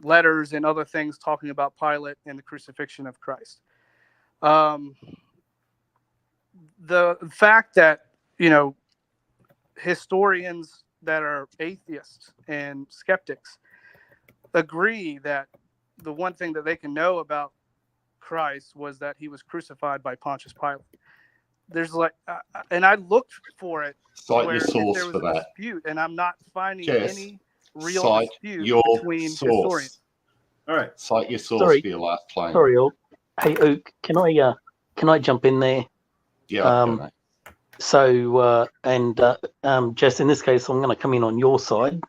letters and other things talking about Pilate and the crucifixion of Christ. The fact that, historians that are atheists and skeptics agree that the one thing that they can know about Christ was that he was crucified by Pontius Pilate. There's and I looked for it. Cite where your source there was for a that. dispute, and I'm not finding Jess, any real cite dispute your between source. historians. All right. Cite your source Sorry. for your last claim. Sorry, Ook. Hey, Ook, can I jump in there? Yeah, okay, mate. So, Jess, in this case, I'm going to come in on your side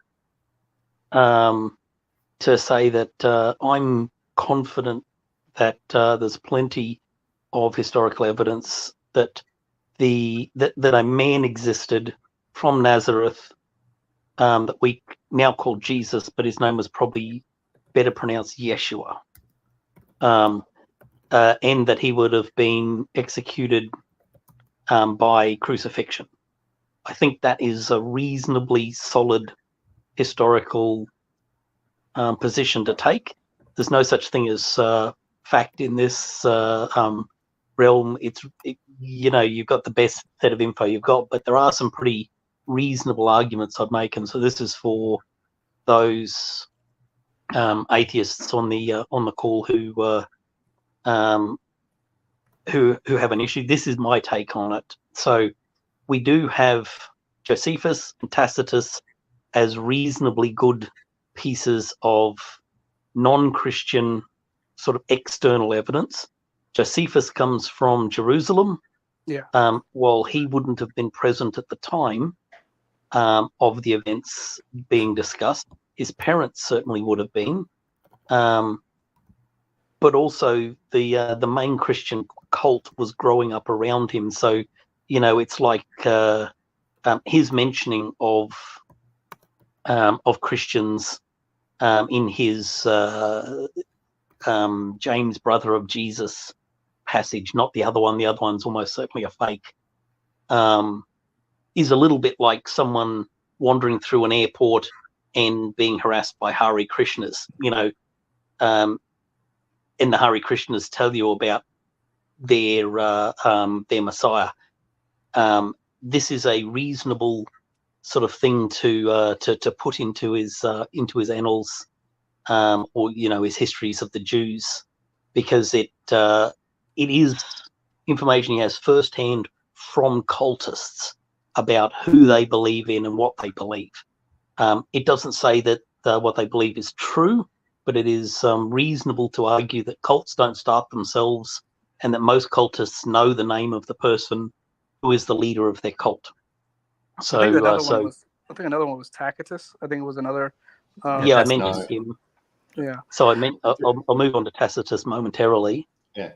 to say that I'm confident that there's plenty of historical evidence that that a man existed from Nazareth that we now call Jesus, but his name was probably better pronounced Yeshua, and that he would have been executed by crucifixion. I think that is a reasonably solid historical position to take. There's no such thing as fact in this realm. You've got the best set of info you've got, but there are some pretty reasonable arguments I'd make, and so this is for those atheists on the call who have an issue. This is my take on it. So we do have Josephus and Tacitus as reasonably good pieces of non-Christian sort of external evidence. Josephus comes from Jerusalem. Yeah. While he wouldn't have been present at the time of the events being discussed, his parents certainly would have been. But also the main Christian cult was growing up around him. So, it's like his mentioning of Christians in his James, brother of Jesus passage, not the other one. The other one's almost certainly a fake. Is a little bit like someone wandering through an airport and being harassed by Hare Krishnas. And the Hare Krishnas tell you about their Messiah. This is a reasonable sort of thing to put into his annals, or his histories of the Jews, because it is information he has firsthand from cultists about who they believe in and what they believe. It doesn't say that what they believe is true, but it is reasonable to argue that cults don't start themselves, and that most cultists know the name of the person who is the leader of their cult. So, I think another one was Tacitus. I think it was another. I mentioned him. Yeah. So I'll move on to Tacitus momentarily. Yeah.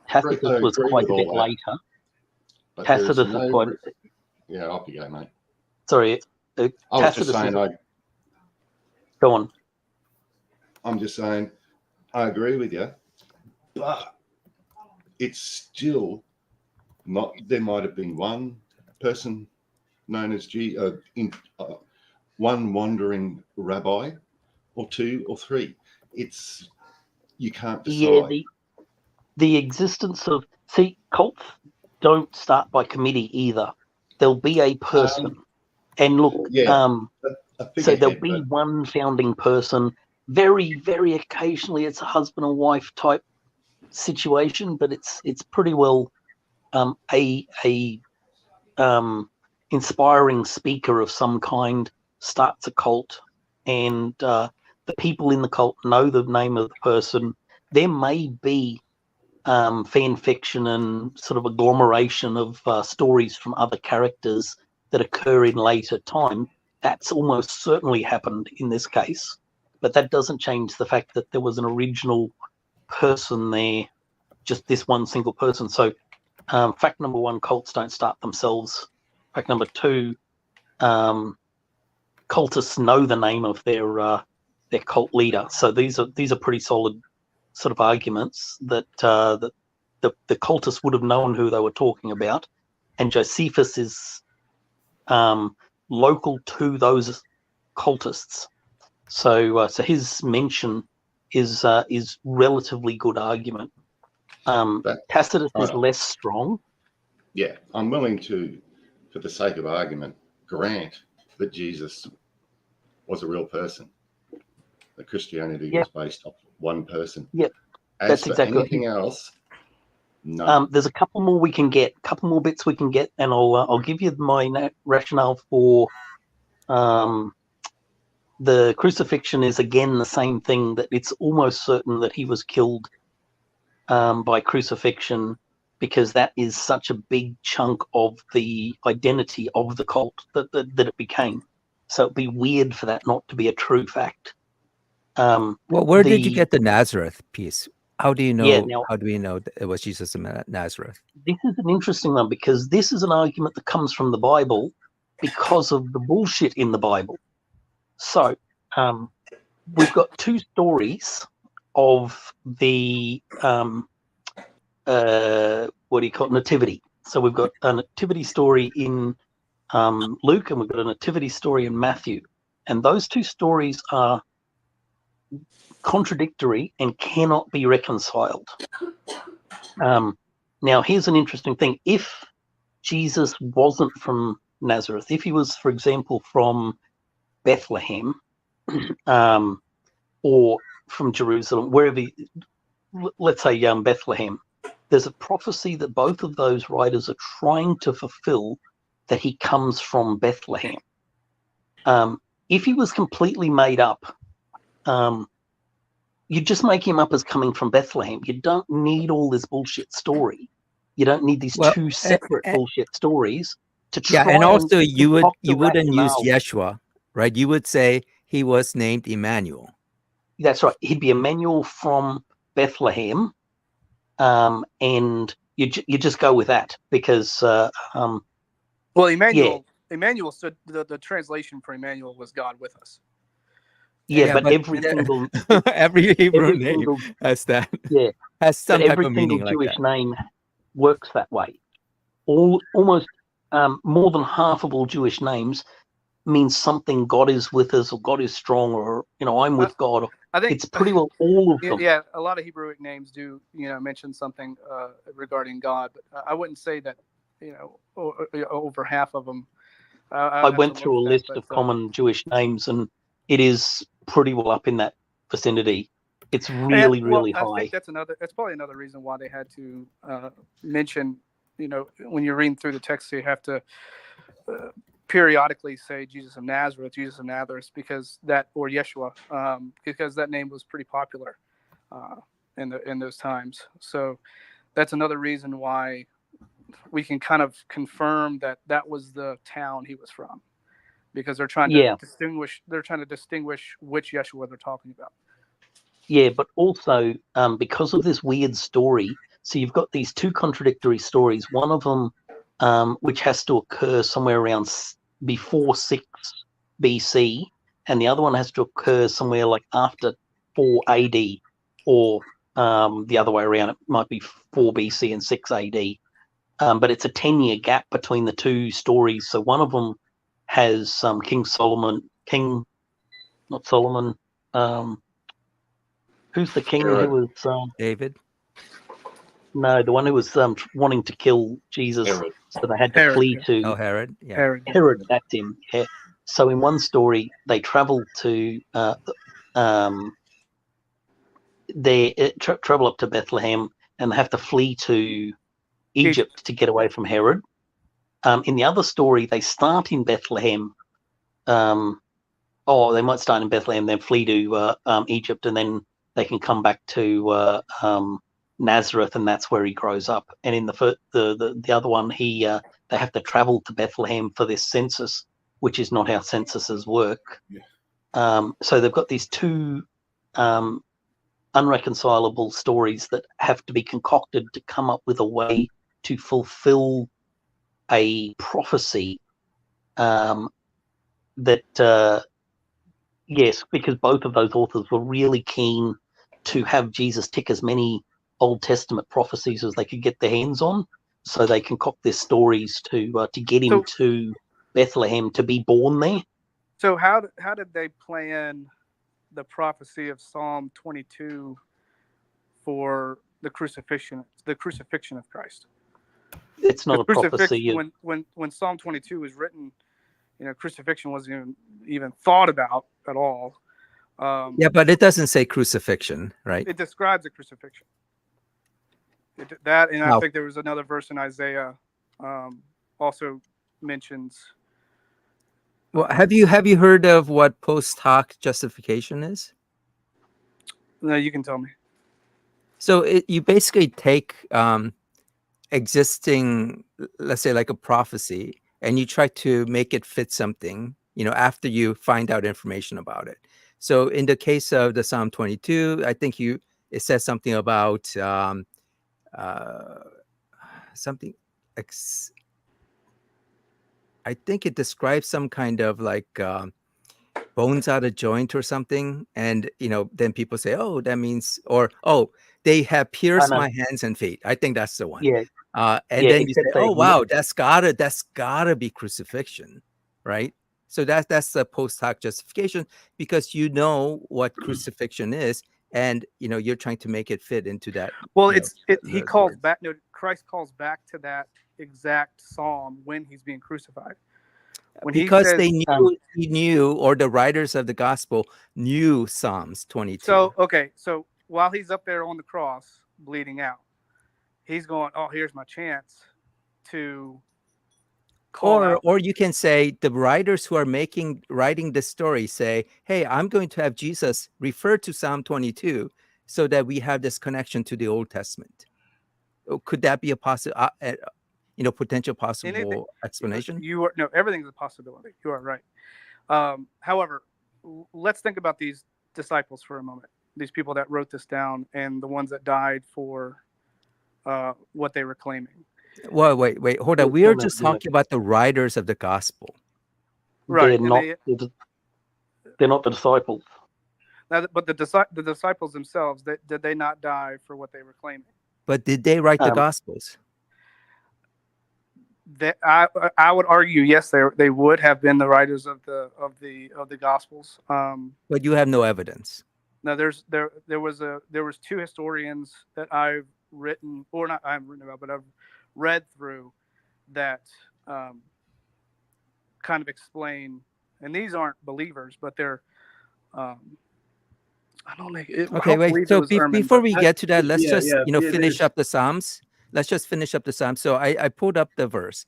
Tacitus was quite a bit later. Tacitus was quite. Yeah, off you go, mate. Sorry, I was just saying. Go on. I'm just saying, I agree with you, but it's still not. There might have been one person known as one wandering rabbi, or 2 or 3. You can't decide. Yeah, the existence of cults don't start by committee either. there'll be a person. And look, yeah, so there'll be one founding person. Very, very occasionally, it's a husband and wife type situation, but it's pretty well a inspiring speaker of some kind starts a cult, and the people in the cult know the name of the person. There may be fan fiction and sort of agglomeration of stories from other characters that occur in later time. That's almost certainly happened in this case, but that doesn't change the fact that there was an original person there, just this one single person. So fact number one, cults don't start themselves. Fact number two, cultists know the name of their cult leader. So these are pretty solid sort of arguments that the cultists would have known who they were talking about, and Josephus is local to those cultists. So his mention is relatively good argument. Tacitus is less strong. Yeah, I'm willing to, for the sake of argument, grant that Jesus was a real person. That Christianity was based off one person. Yep. As That's for exactly anything else, no. There's a couple more we can get, couple more bits we can get, and I'll give you my rationale for the crucifixion. Is again the same thing, that it's almost certain that he was killed by crucifixion, because that is such a big chunk of the identity of the cult that it became. So it'd be weird for that not to be a true fact. Well, where did you get the Nazareth piece? How do you know? Yeah, now, how do we know that it was Jesus of Nazareth? This is an interesting one, because this is an argument that comes from the Bible because of the bullshit in the Bible. So we've got two stories of the what do you call it, nativity. So we've got a nativity story in Luke, and we've got a nativity story in Matthew, and those two stories are contradictory and cannot be reconciled. Now, here's an interesting thing. If Jesus wasn't from Nazareth, if he was, for example, from Bethlehem or from Jerusalem, wherever, let's say Bethlehem, there's a prophecy that both of those writers are trying to fulfill, that he comes from Bethlehem. If he was completely made up, you just make him up as coming from Bethlehem. You don't need all this bullshit story. You don't need these two separate bullshit stories to try. Yeah, and also you wouldn't use Yeshua, right? You would say he was named Emmanuel. That's right. He'd be Emmanuel from Bethlehem, and you just go with that, because well, Emmanuel stood. The translation for Emmanuel was God with us. Yeah, but every single every Hebrew name has that. Yeah, has some type of meaning. Every single Jewish name works that way. Almost more than half of all Jewish names means something. God is with us, or God is strong, or I'm with God. I think it's pretty well all of them. Yeah, a lot of Hebrewic names do mention something regarding God, but I wouldn't say that over half of them. I went through a list of common Jewish names, and it is pretty well up in that vicinity. It's really high. I think that's probably another reason why they had to mention, when you're reading through the text, you have to periodically say Jesus of Nazareth, because that, or Yeshua, because that name was pretty popular in those times. So that's another reason why we can kind of confirm that was the town he was from, because they're trying to distinguish. They're trying to distinguish which Yeshua they're talking about. Yeah, but also because of this weird story. So you've got these two contradictory stories. One of them, which has to occur somewhere around before 6 BC, and the other one has to occur somewhere like after 4 AD, or the other way around. It might be 4 BC and 6 AD. But it's a 10-year gap between the two stories. So one of them has King Solomon, not Solomon. Who's the king who was David? No, the one who was wanting to kill Jesus, Herod. so they had to Herod, flee yeah. to Oh, Herod. Yeah. Herod. Herod. That's him. Yeah. So in one story, they travel to travel up to Bethlehem, and they have to flee to Egypt to get away from Herod. In the other story, they start in Bethlehem. They might start in Bethlehem, then flee to Egypt, and then they can come back to Nazareth, and that's where he grows up. And in the other one, they have to travel to Bethlehem for this census, which is not how censuses work. Yeah. So they've got these two unreconcilable stories that have to be concocted to come up with a way to fulfill a prophecy yes, because both of those authors were really keen to have Jesus tick as many Old Testament prophecies as they could get their hands on, so they concoct their stories to get him to Bethlehem to be born there. So how did they plan the prophecy of Psalm 22 for the crucifixion of Christ? It's not a prophecy. When Psalm 22 was written, crucifixion wasn't even thought about at all. Yeah, but it doesn't say crucifixion, right? It describes a crucifixion. I think there was another verse in Isaiah also mentions. Well, have you heard of what post hoc justification is? No, you can tell me. So you basically take existing, let's say like a prophecy, and you try to make it fit something, after you find out information about it. So in the case of the Psalm 22, I think it says something about something. I think it describes some kind of like bones out of joint or something, and then people say, oh, that means, or they have pierced my hands and feet. I think that's the one. Yeah. And then you say, oh wow, that's gotta be crucifixion, right? So that's the post hoc justification, because you know what crucifixion is, and you're trying to make it fit into that. Well, Christ calls back to that exact psalm when he's being crucified. Because they knew, or the writers of the gospel knew Psalms 22. So while he's up there on the cross bleeding out, he's going, oh, here's my chance to call out. Or you can say the writers who are writing the story say, hey, I'm going to have Jesus refer to Psalm 22 so that we have this connection to the Old Testament. Could that be a potential possible explanation? Everything's a possibility. You are right. However, let's think about these disciples for a moment. These people that wrote this down and the ones that died for what they were claiming. Well, wait, hold on. We are just talking about the writers of the gospel. Right. They're not the disciples. Now, but the disciples themselves, did they not die for what they were claiming? But did they write the gospels? I would argue, yes, they would have been the writers of the gospels. But you have no evidence. Now there was two historians that I've written, or not I haven't written about, but I've read through that kind of explain, and these aren't believers, but they're I don't think it, okay, wait. So before we get to that, let's finish up the Psalms. Let's just finish up the Psalms. So I pulled up the verse.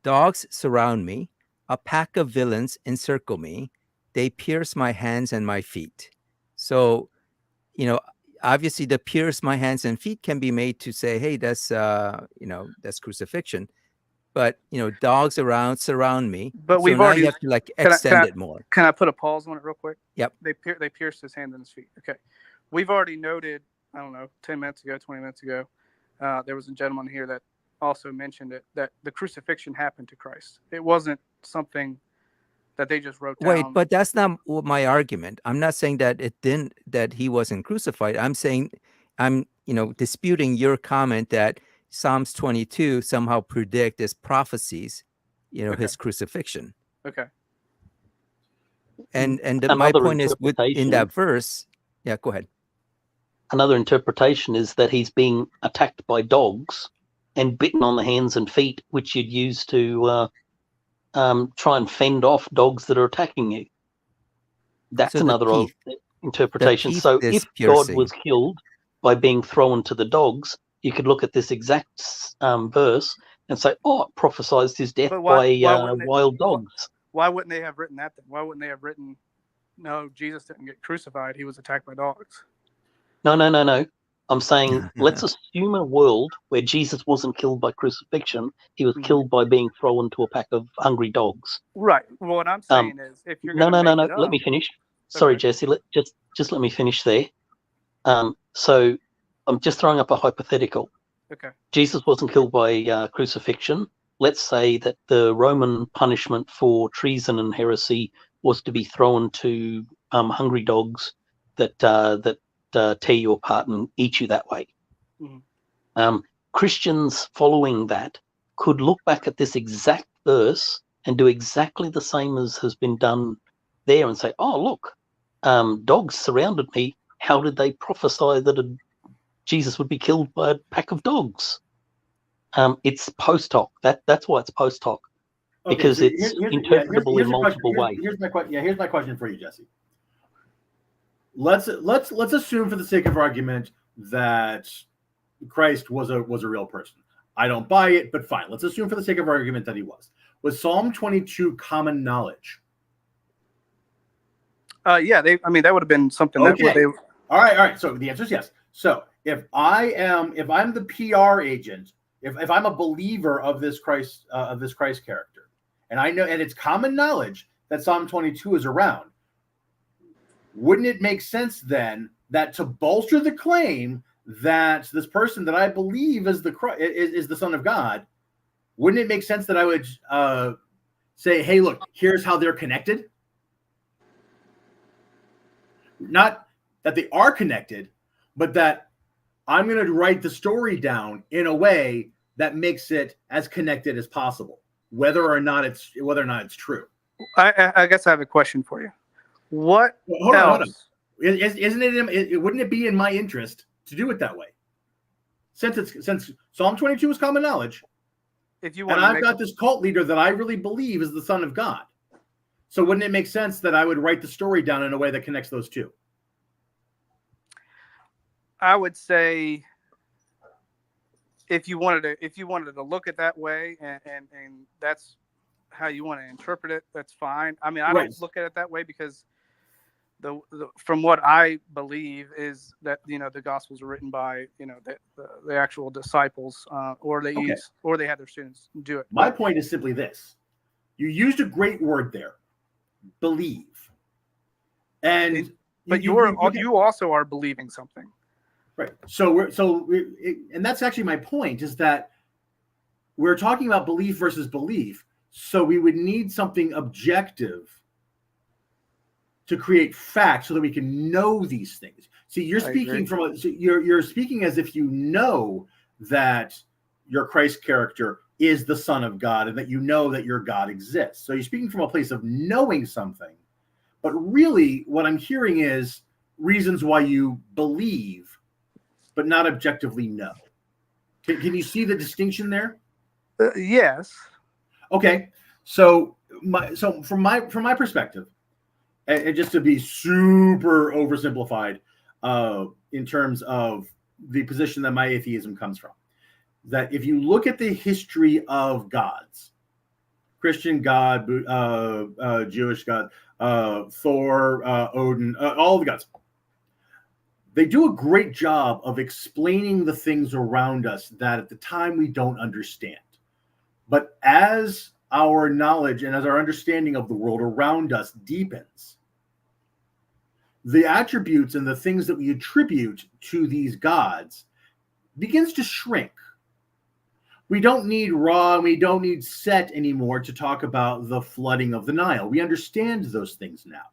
Dogs surround me. A pack of villains encircle me. They pierce my hands and my feet. So, obviously the pierce my hands and feet can be made to say, hey, that's crucifixion. But, dogs surround me. But we've already have to extend it more. Can I put a pause on it real quick? Yep. They pierced his hands and his feet. Okay. We've already noted, I don't know, 10 minutes ago, 20 minutes ago, there was a gentleman here that also mentioned it, that the crucifixion happened to Christ. It wasn't something that they just wrote down. Wait, but that's not my argument. I'm not saying that that he wasn't crucified. I'm saying I'm disputing your comment that Psalms 22 somehow predict as prophecies, his crucifixion. Okay. And my point is in that verse. Yeah, go ahead. Another interpretation is that he's being attacked by dogs and bitten on the hands and feet, which you'd use to try and fend off dogs that are attacking you. That's So the another teeth. interpretation. teeth So is if God piercing. was killed by being thrown to the dogs, you could look at this exact verse and say, "Oh, it prophesies his death But by wouldn't wild dogs." Why wouldn't they have written that then? Why wouldn't they have written, no, Jesus didn't get crucified. He was attacked by dogs. No. I'm saying let's assume a world where Jesus wasn't killed by crucifixion. He was killed by being thrown to a pack of hungry dogs. Right. Well, what I'm saying is, if you're going to No. make it Let up, me finish. Sorry, Okay. Jesse. Just let me finish there. So I'm just throwing up a hypothetical. Okay. Jesus wasn't killed by crucifixion. Let's say that the Roman punishment for treason and heresy was to be thrown to hungry dogs that tear you apart and eat you that way. Mhm. Christians following that could look back at this exact verse and do exactly the same as has been done there and say, "Oh, look, dogs surrounded me. How did they prophesy that Jesus would be killed by a pack of dogs?" It's post hoc. That's why it's post hoc, because it's interpretable in multiple ways. Here's my question for you, Jesse. Let's assume, for the sake of argument, that Christ was a real person. I don't buy it, but fine. Let's assume, for the sake of argument, that he was. Was Psalm 22 common knowledge? Yeah, that would have been something Okay. that they. All right. So the answer is yes. So if I'm the PR agent, if I'm a believer of this Christ character, and I know, and it's common knowledge that Psalm 22 is around, wouldn't it make sense then that, to bolster the claim that this person that I believe is the Son of God, wouldn't it make sense that I would say, "Hey, look, here's how they're connected"? Not that they are connected, but that I'm going to write the story down in a way that makes it as connected as possible, whether or not it's true. I guess I have a question for you. What Hold on. else? Wouldn't it be in my interest to do it that way? Since Psalm 22 is common knowledge, If you and want, I've got this cult leader that I really believe is the Son of God, so wouldn't it make sense that I would write the story down in a way that connects those two? I would say, if you wanted to look at that way, and that's how you want to interpret it, that's fine. I mean, I don't look at it that way, because the from what I believe is that the Gospels are written by the actual disciples, or they had their students do it. My point is simply this: you used a great word there, believe, and you also are believing something. Right. And that's actually my point, is that we're talking about belief versus belief. So we would need something objective to create facts so that we can know these things. See, you're speaking you're speaking as if you know that your Christ character is the Son of God and that you know that your God exists. So you're speaking from a place of knowing something. But really, what I'm hearing is reasons why you believe, but not objectively know. Can you see the distinction there? Yes. Okay. So from my perspective, and just to be super oversimplified, in terms of the position that my atheism comes from, that if you look at the history of gods, Christian God, Jewish God, Thor, Odin, all the gods, they do a great job of explaining the things around us that at the time we don't understand. But as our knowledge and as our understanding of the world around us deepens, the attributes and the things that we attribute to these gods begins to shrink. We don't need Ra, we don't need Set anymore to talk about the flooding of the Nile. We understand those things now.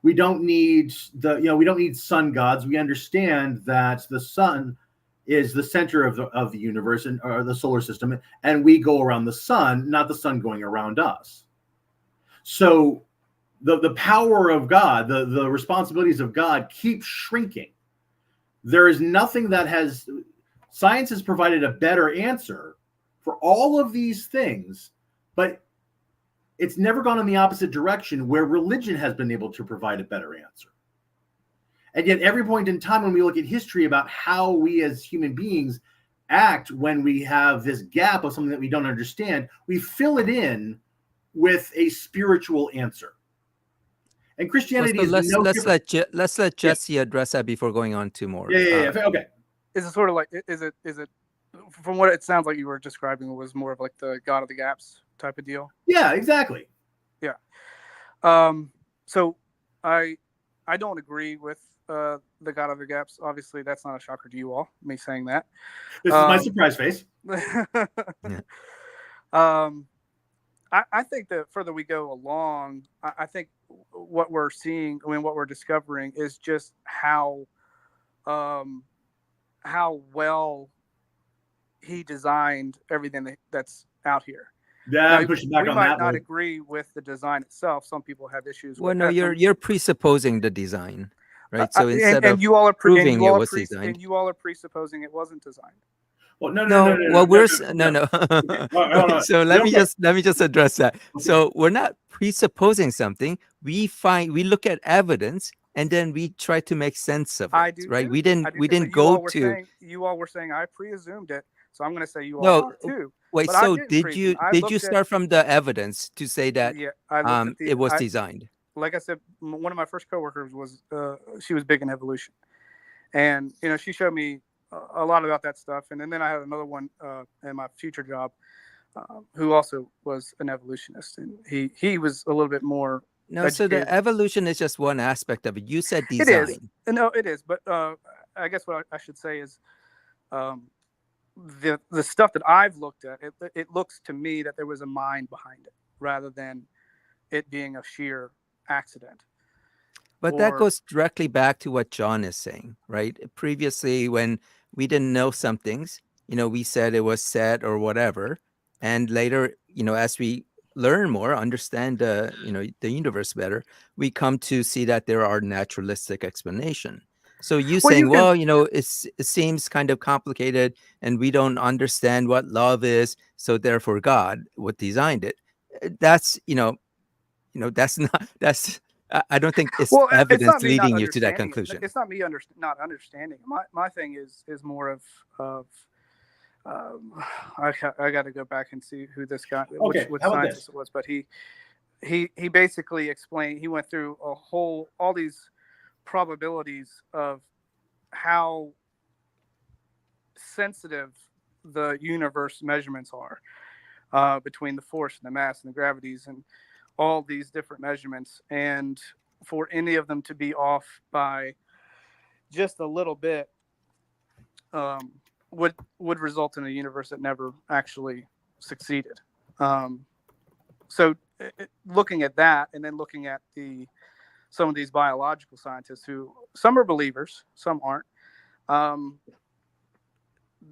We don't need we don't need sun gods. We understand that the sun is the center of the universe or the solar system, and we go around the sun, not the sun going around us. So the power of God, the responsibilities of God keep shrinking. There is nothing that science has provided a better answer for all of these things, but it's never gone in the opposite direction where religion has been able to provide a better answer. And yet every point in time when we look at history about how we as human beings act when we have this gap of something that we don't understand, we fill it in with a spiritual answer. And Christianity is no different. Let's let Jesse address that before going on to more. Yeah. Okay. Is it sort of like, is it from what it sounds like you were describing, it was more of like the God of the Gaps type of deal? Yeah, exactly. Yeah. So I don't agree with the God of the Gaps. Obviously, that's not a shocker to you all, me saying that. This is my surprise face. I think that further we go along, I think what we're seeing, what we're discovering is just how well he designed everything that's out here. Yeah, I'm pushing back on that. We might not agree with the design itself. Some people have issues. Well, with no, that. you're presupposing the design, right? So instead and of you all are proving it was designed, and you all are presupposing it wasn't designed. Well, no. Well, no. Okay. So let me just address that. Okay. So we're not presupposing something. We look at evidence and then we try to make sense of it. Right? We didn't go to. You all were saying I presumed it, so I'm going to say you all are too. Wait. But so did you start from the evidence to say that it was designed? Like I said, one of my first coworkers was she was big in evolution, and she showed me a lot about that stuff. And then I had another one in my future job who also was an evolutionist, and he was a little bit more educated. So the evolution is just one aspect of it. You said design. It is. No, it is. But I guess what I should say is the stuff that I've looked at, it looks to me that there was a mind behind it rather than it being a sheer accident. But that goes directly back to what John is saying, right? Previously, when we didn't know some things, we said it was set or whatever. And later, as we learn more, understand the universe better, we come to see that there are naturalistic explanation. So saying, it seems kind of complicated and we don't understand what love is. So therefore God would designed it. That's, that's I don't think it's evidence leading you to that conclusion. It's not me not understanding. My thing is more of I got to go back and see who this guy, which scientist it was, but he basically explained. He went through all these probabilities of how sensitive the universe measurements are between the force and the mass and the gravities and all these different measurements, and for any of them to be off by just a little bit would result in a universe that never actually succeeded. So looking at that, and then looking at some of these biological scientists who some are believers, some aren't.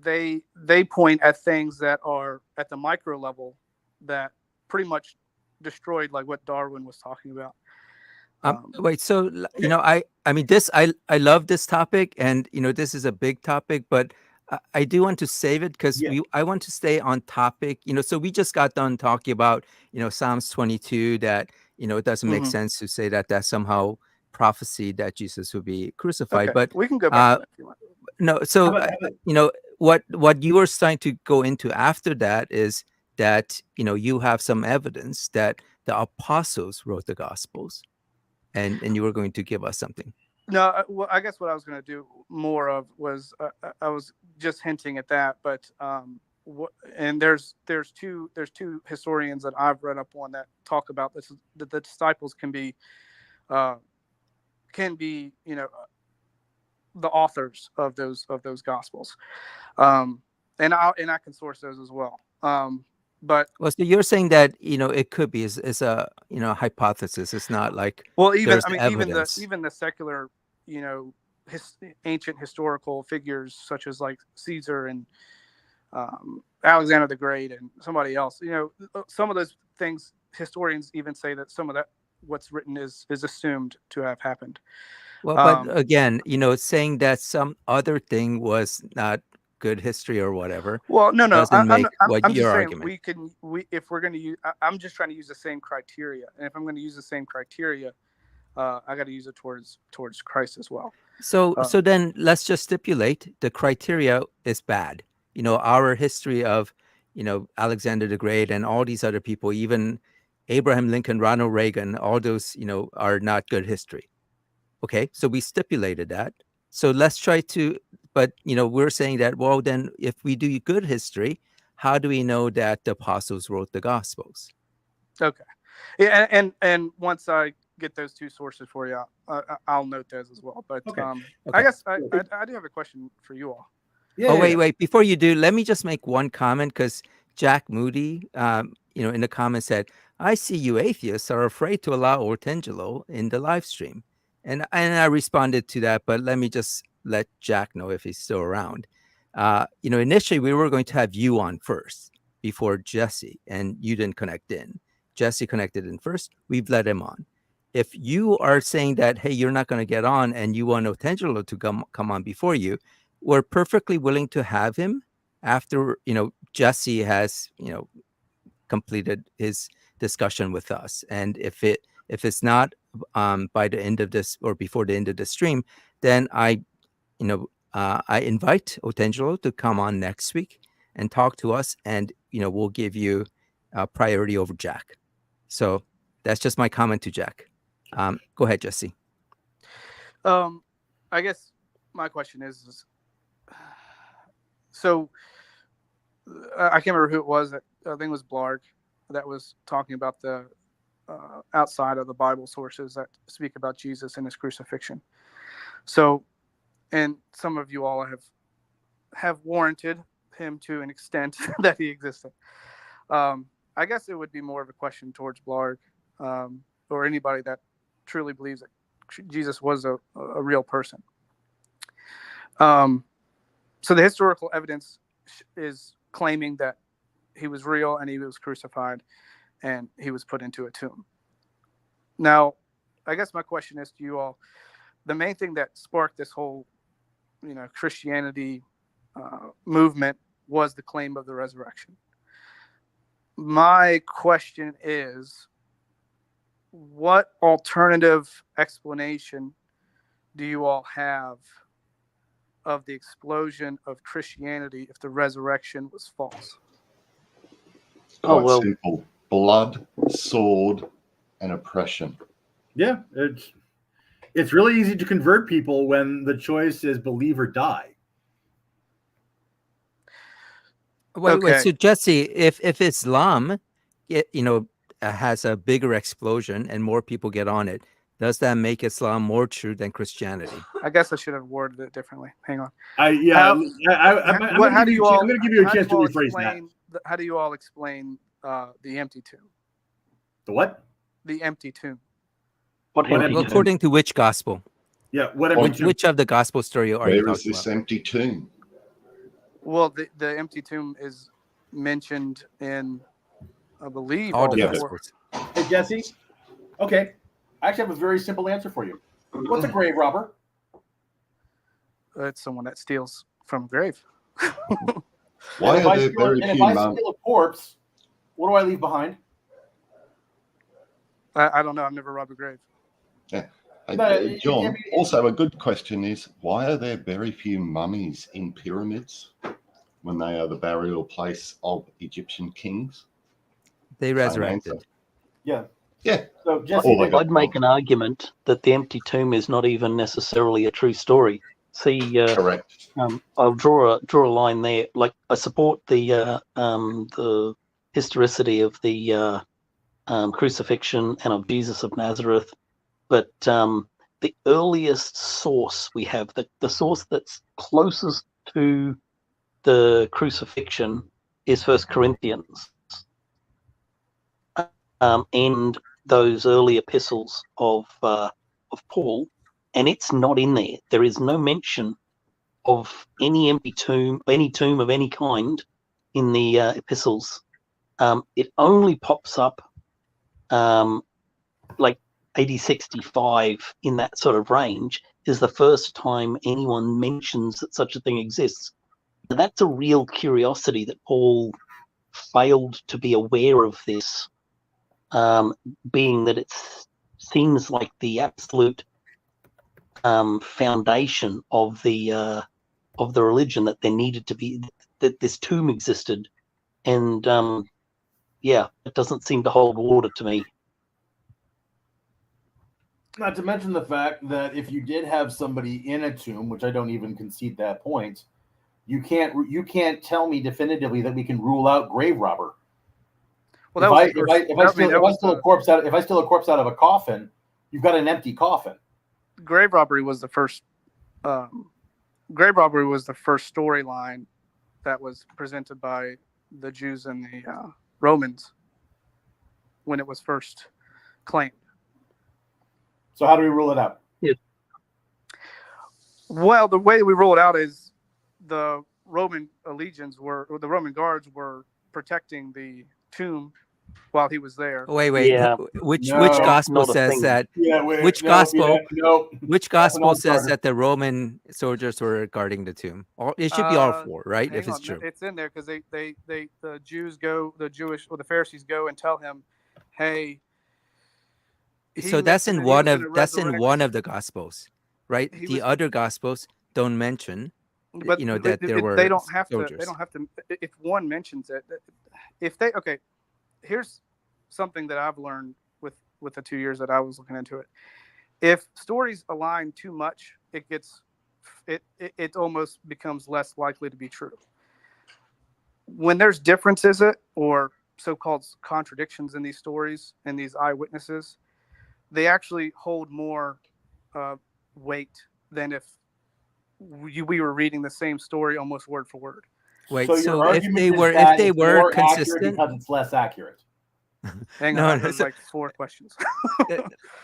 They point at things that are at the micro level that pretty much destroyed, like what Darwin was talking about. Wait, so I mean this, I love this topic, and this is a big topic, but I do want to save it because I want to stay on topic. So we just got done talking about Psalms 22, that it doesn't make sense to say that that's somehow prophecy that Jesus would be crucified. Okay. But we can go back to that if you want. No, so what you were starting to go into after that is that you have some evidence that the apostles wrote the Gospels, and you were going to give us something. No, well, I guess what I was going to do more of was I was just hinting at that, but and there's two historians that I've read up on that talk about this, that the disciples can be the authors of those Gospels, and I can source those as well. But so you're saying that it could be is a hypothesis. It's not like even evidence. even the secular ancient historical figures such as like Caesar and Alexander the Great and somebody else. Some of those things historians even say that some of that what's written is assumed to have happened. Well, but again, saying that some other thing was not good history or whatever Well, no, doesn't make what I'm your just saying argument. if we're going to use, I'm just trying to use the same criteria, and if I'm going to use the same criteria, I got to use it towards Christ as well. So then let's just stipulate the criteria is bad. Our history of, Alexander the Great and all these other people, even Abraham Lincoln, Ronald Reagan, all those, are not good history. Okay, so we stipulated that. So let's try to, but, we're saying that, well, then if we do good history, how do we know that the apostles wrote the Gospels? Okay. Yeah, and once I get those two sources for you, I'll note those as well. But Okay. I guess I do have a question for you all. Yeah, Oh, wait. Before you do, let me just make one comment, because Jack Moody, in the comments said, I see you atheists are afraid to allow Ortangelo in the live stream. And I responded to that, but let me just let Jack know if he's still around. Initially we were going to have you on first before Jesse, and you didn't connect in. Jesse connected in first. We've let him on. If you are saying that, hey, you're not going to get on and you want Ortangelo to come on before you, we're perfectly willing to have him after, Jesse has, completed his discussion with us. And if it's not by the end of this or before the end of the stream, then I invite Ortangelo to come on next week and talk to us, and we'll give you priority over Jack. So that's just my comment to Jack. Go ahead, Jesse. I guess my question is so I can't remember who it was. I think it was Blarg that was talking about the outside of the Bible sources that speak about Jesus and his crucifixion. So, and some of you all have warranted him to an extent that he existed. I guess it would be more of a question towards Blarg or anybody that truly believes that Jesus was a real person. So the historical evidence is claiming that he was real and he was crucified and he was put into a tomb. Now, I guess my question is to you all, the main thing that sparked this whole, Christianity movement was the claim of the resurrection. My question is, what alternative explanation do you all have of the explosion of Christianity if the resurrection was false? Quite simple. Blood, sword, and oppression. Yeah, it's really easy to convert people when the choice is believe or die. Wait, so Jesse, if Islam, has a bigger explosion and more people get on it, does that make Islam more true than Christianity? I guess I should have worded it differently. Hang on. I'm going to give you a chance to rephrase that. How do you all explain the empty tomb? The what? The empty tomb. According to which gospel? Yeah, which of the gospel story are you talking about? Where is this empty tomb? Well, the empty tomb is mentioned in, I believe, all the gospels. Hey, Jesse. Okay. I actually have a very simple answer for you. What's a grave robber? It's someone that steals from a grave. Why are there very few if I steal a corpse, what do I leave behind? I don't know. I've never robbed a grave. Yeah. John, also a good question is, why are there very few mummies in pyramids when they are the burial place of Egyptian kings? They resurrected. Yeah. Yeah. So Jesse, I'd make an argument that the empty tomb is not even necessarily a true story. See, correct. I'll draw a line there. Like, I support the historicity of the crucifixion and of Jesus of Nazareth, but the earliest source we have, the source that's closest to the crucifixion, is 1 Corinthians. And those early epistles of Paul, and it's not in there. There is no mention of any empty tomb, any tomb of any kind in the epistles. It only pops up like AD 65, in that sort of range, is the first time anyone mentions that such a thing exists. And that's a real curiosity that Paul failed to be aware of this, being that it seems like the absolute foundation of the religion, that there needed to be, that this tomb existed, and it doesn't seem to hold water to me. Not to mention the fact that if you did have somebody in a tomb, which I don't even concede that point, you can't tell me definitively that we can rule out grave robber. Well, if I steal a corpse out of a coffin, you've got an empty coffin. Grave robbery was the first. Grave robbery was the first storyline that was presented by the Jews and the Romans when it was first claimed. So how do we rule it out? Yeah. Well, the way we rule it out is the Roman guards were protecting the tomb while he was there. Wait. Yeah. Which No, gospel not a says thing. that? Which gospel says that the Roman soldiers were guarding the tomb? It should be all four, right? If it's true. It's in there because the Pharisees go and tell him, "Hey." So that's in one of the gospels, right? The other gospels don't mention, but that there were they don't have soldiers. to. They don't have to. If one mentions it, here's something that I've learned with the 2 years that I was looking into it. If stories align too much, it almost becomes less likely to be true. When there's differences or so-called contradictions in these stories and these eyewitnesses, they actually hold more weight than if we were reading the same story almost word for word. Wait, so if they were consistent, because it's less accurate. Hang on, there's like 4 questions.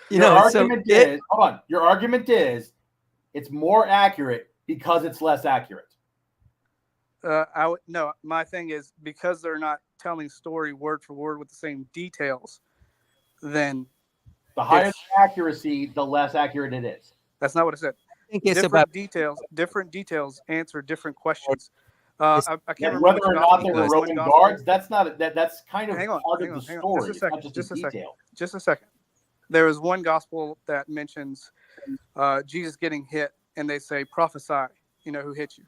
Your argument is it's more accurate because it's less accurate. No, my thing is because they're not telling story word for word with the same details, then the higher the accuracy, the less accurate it is. That's not what I said. I think it's different details answer different questions. I can't remember whether or not there were Roman guards. That's not that's kind of part of the story. Just a second. There is one gospel that mentions Jesus getting hit, and they say, "Prophesy," who hit you,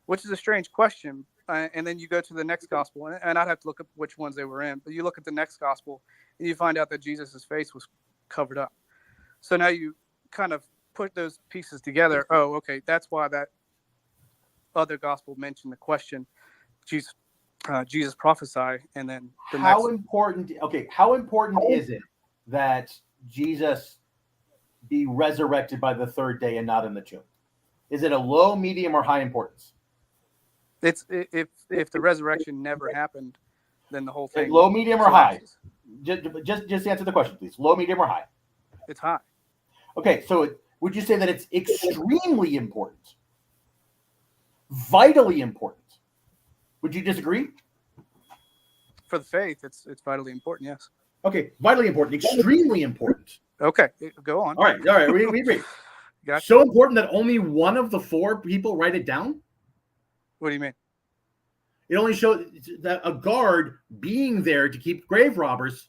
which is a strange question. And then you go to the next gospel, and I'd have to look up which ones they were in. But you look at the next gospel, and you find out that Jesus' face was covered up. So now you kind of put those pieces together. Oh, okay, that's why that other gospel mentioned the question, Jesus prophesy, and then how important is it that Jesus be resurrected by the third day and not in the tomb? Is it a low, medium, or high importance? It's if the resurrection never happened, then the whole thing. Low, medium, or high? Just answer the question, please. Low, medium, or high? It's high. Okay, so would you say that it's extremely important? Vitally important? Would you disagree? For the faith, it's vitally important, yes. Okay, vitally important, extremely important. Okay, go on. All right, we agree. Gotcha. So important that only one of the 4 people write it down? What do you mean? It only shows that a guard being there to keep grave robbers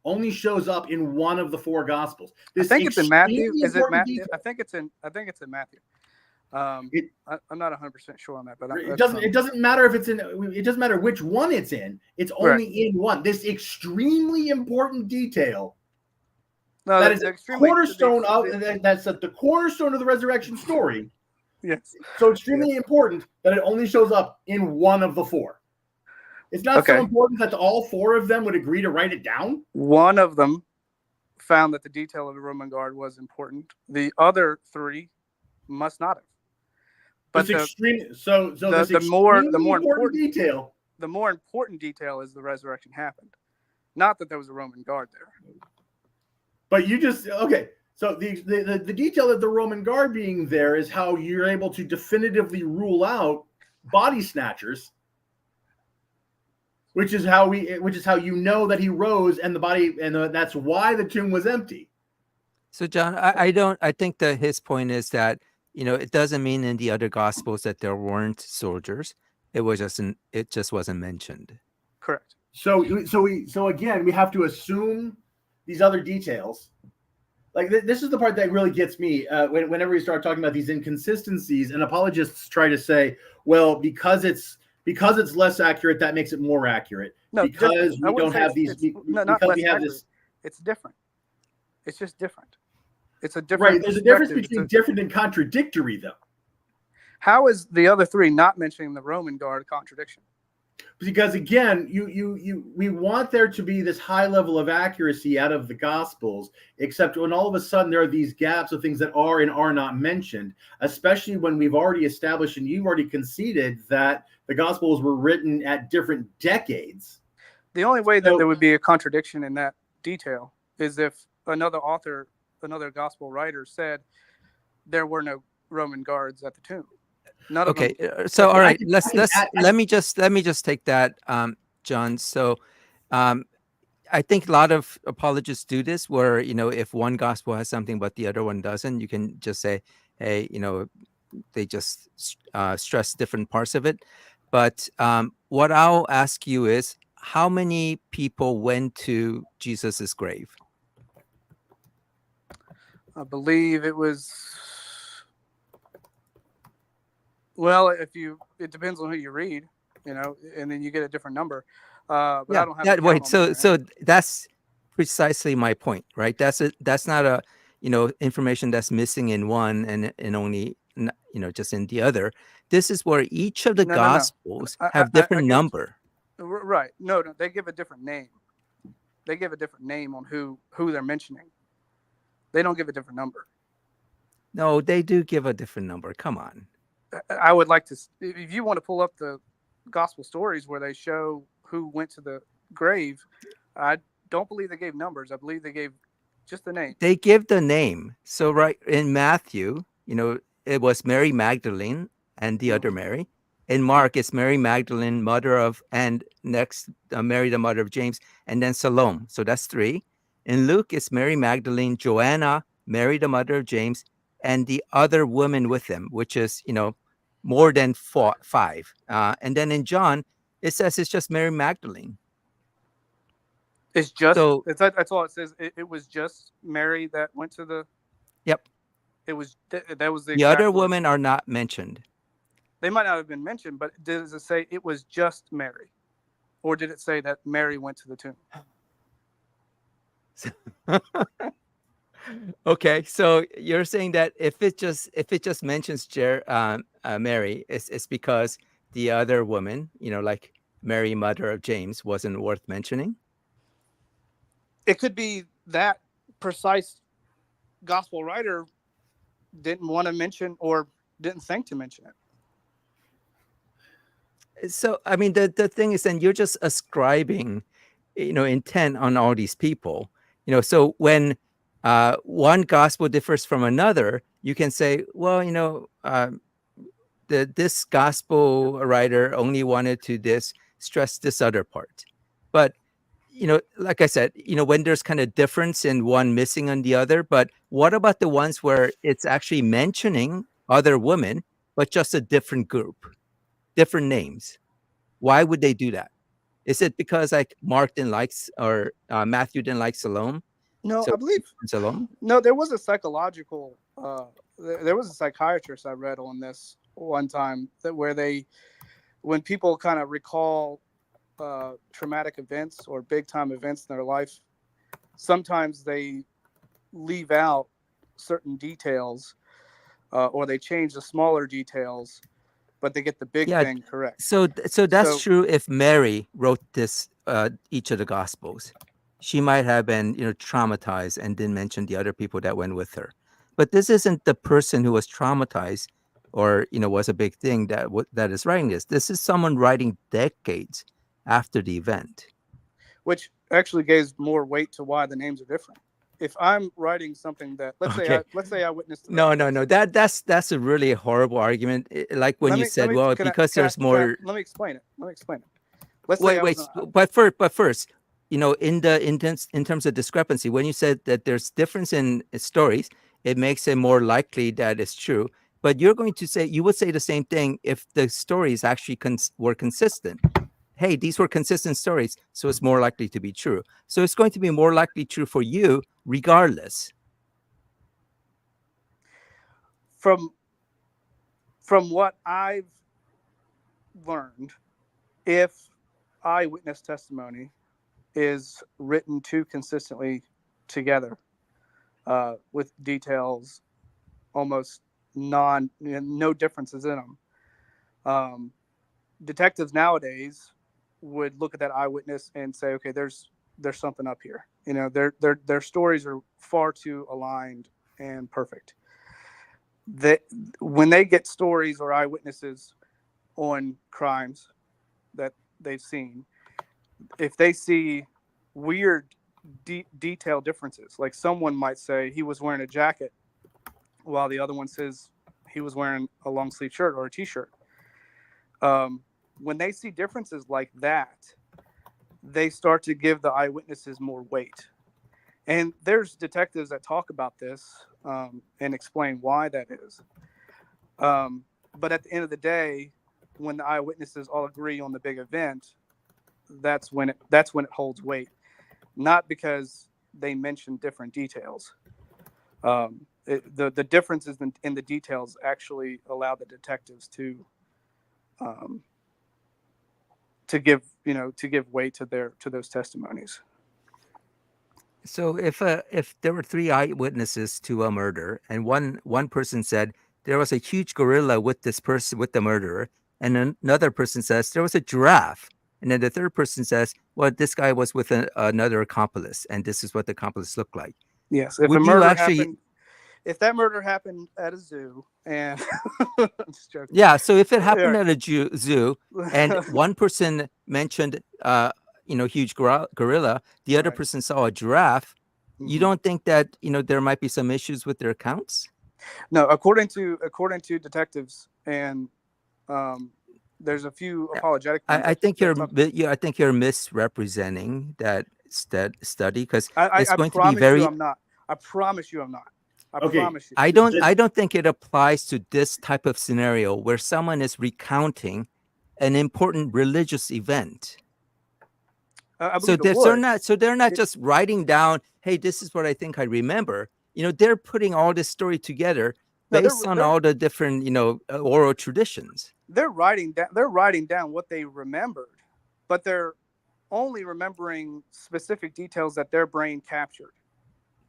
only shows up in one of the 4 gospels. I think it's in Matthew. Is it Matthew? I think it's in Matthew. I'm not 100% sure on that, but it doesn't matter if it's in. It doesn't matter which one it's in. It's only in one. This extremely important detail. No, that is the cornerstone that's at the cornerstone of the resurrection story. Yes. So extremely important that it only shows up in one of the 4. It's not so important that all 4 of them would agree to write it down. One of them found that the detail of the Roman guard was important. The other 3 must not have. But the more important detail. The more important detail is the resurrection happened, not that there was a Roman guard there. But you just So the detail of the Roman guard being there is how you're able to definitively rule out body snatchers, which is how you know that he rose and the body, and that's why the tomb was empty. So John, I think that his point is that, it doesn't mean in the other gospels that there weren't soldiers. It just wasn't mentioned. Correct. So again, we have to assume these other details. Like this is the part that really gets me whenever we start talking about these inconsistencies, and apologists try to say, well, because it's less accurate, that makes it more accurate. No, because we don't have these. Not less accurate. It's different. It's just different. It's a different. Right. There's a difference between different and contradictory, though. How is the other three not mentioning the Roman guard a contradiction? Because again, we want there to be this high level of accuracy out of the Gospels, except when all of a sudden there are these gaps of things that are and are not mentioned, especially when we've already established and you've already conceded that the Gospels were written at different decades. The only way that there would be a contradiction in that detail is if another author, another gospel writer said there were no Roman guards at the tomb. Okay, so all right, let me just take that, John. So, I think a lot of apologists do this, where if one gospel has something but the other one doesn't, you can just say, hey, they just stress different parts of it. But what I'll ask you is, how many people went to Jesus's grave? I believe it was. Well, it depends on who you read, and then you get a different number. But I don't have. Wait, so that's precisely my point, right? That's not a information that's missing in one and only just in the other. This is where each of the gospels have different number. Right? No, they give a different name. They give a different name on who they're mentioning. They don't give a different number. No, they do give a different number. Come on. I would like to, if you want to pull up the gospel stories where they show who went to the grave, I don't believe they gave numbers. I believe they gave just the name. They give the name. So right in Matthew, it was Mary Magdalene and the other Mary. In Mark, it's Mary Magdalene, and next Mary, the mother of James, and then Salome. So that's 3. In Luke, it's Mary Magdalene, Joanna, Mary, the mother of James, and the other woman with them, which is, more than 5. And then in John, it says it's just Mary Magdalene. It's just, that's all it says. It was just Mary that went to the. Yep. It was, that was the other women are not mentioned. They might not have been mentioned, but does it say it was just Mary? Or did it say that Mary went to the tomb? Okay, so you're saying that if it just mentions Mary, it's because the other woman, like Mary, mother of James, wasn't worth mentioning? It could be that precise gospel writer didn't want to mention or didn't think to mention it. So, I mean, the thing is, then you're just ascribing, intent on all these people. So when one gospel differs from another, you can say, well, this gospel writer only wanted to stress this other part. But, like I said, when there's kind of difference in one missing on the other, but what about the ones where it's actually mentioning other women, but just a different group, different names? Why would they do that? Is it because like Mark didn't like, or Matthew didn't like Salome? No, So I believe Salome? No, there was a psychological. There was a psychiatrist I read on this one time when people kind of recall traumatic events or big time events in their life, sometimes they leave out certain details or they change the smaller details, but they get the big thing correct. So that's true. If Mary wrote this, each of the Gospels, she might have been, traumatized and didn't mention the other people that went with her. But this isn't the person who was traumatized or, was a big thing that is writing this. This is someone writing decades after the event. Which actually gives more weight to why the names are different. If I'm writing something that, let's say I witnessed. No. That's a really horrible argument. Like when you said, because there's more. Let me explain it. Let's wait. But first, in terms of discrepancy, when you said that there's difference in stories, it makes it more likely that it's true. But you would say the same thing if the stories actually were consistent. Hey, these were consistent stories, so it's more likely to be true. So it's going to be more likely true for you regardless. From what I've learned, if eyewitness testimony is written too consistently together, with details almost no differences in them, detectives nowadays would look at that eyewitness and say, okay, there's something up here. Their stories are far too aligned and perfect. When they get stories or eyewitnesses on crimes that they've seen, if they see weird detail differences, like someone might say he was wearing a jacket while the other one says he was wearing a long sleeve shirt or a t-shirt, when they see differences like that, they start to give the eyewitnesses more weight. And there's detectives that talk about this and explain why that is. But at the end of the day, when the eyewitnesses all agree on the big event, that's when it holds weight, not because they mention different details. The differences in the details actually allow the detectives to give weight to those testimonies. So if there were 3 eyewitnesses to a murder, and one person said there was a huge gorilla with this person, with the murderer, and another person says there was a giraffe, and then the third person says, well, this guy was with another accomplice, and this is what the accomplice looked like. Yes, if that murder happened at a zoo, and I'm just joking. Yeah, so if it happened at a zoo, and one person mentioned huge gorilla, the other person saw a giraffe, you don't think that there might be some issues with their accounts? No, according to detectives, and there's a few apologetic. I think you're misrepresenting that study, because it's going to be very. I'm not. I promise you, I'm not. I Okay. promise you. I don't think it applies to this type of scenario where someone is recounting an important religious event. So they're not just writing down, hey, this is what I think I remember. They're putting all this story together based on all the different, oral traditions. They're writing down what they remembered, but they're only remembering specific details that their brain captured.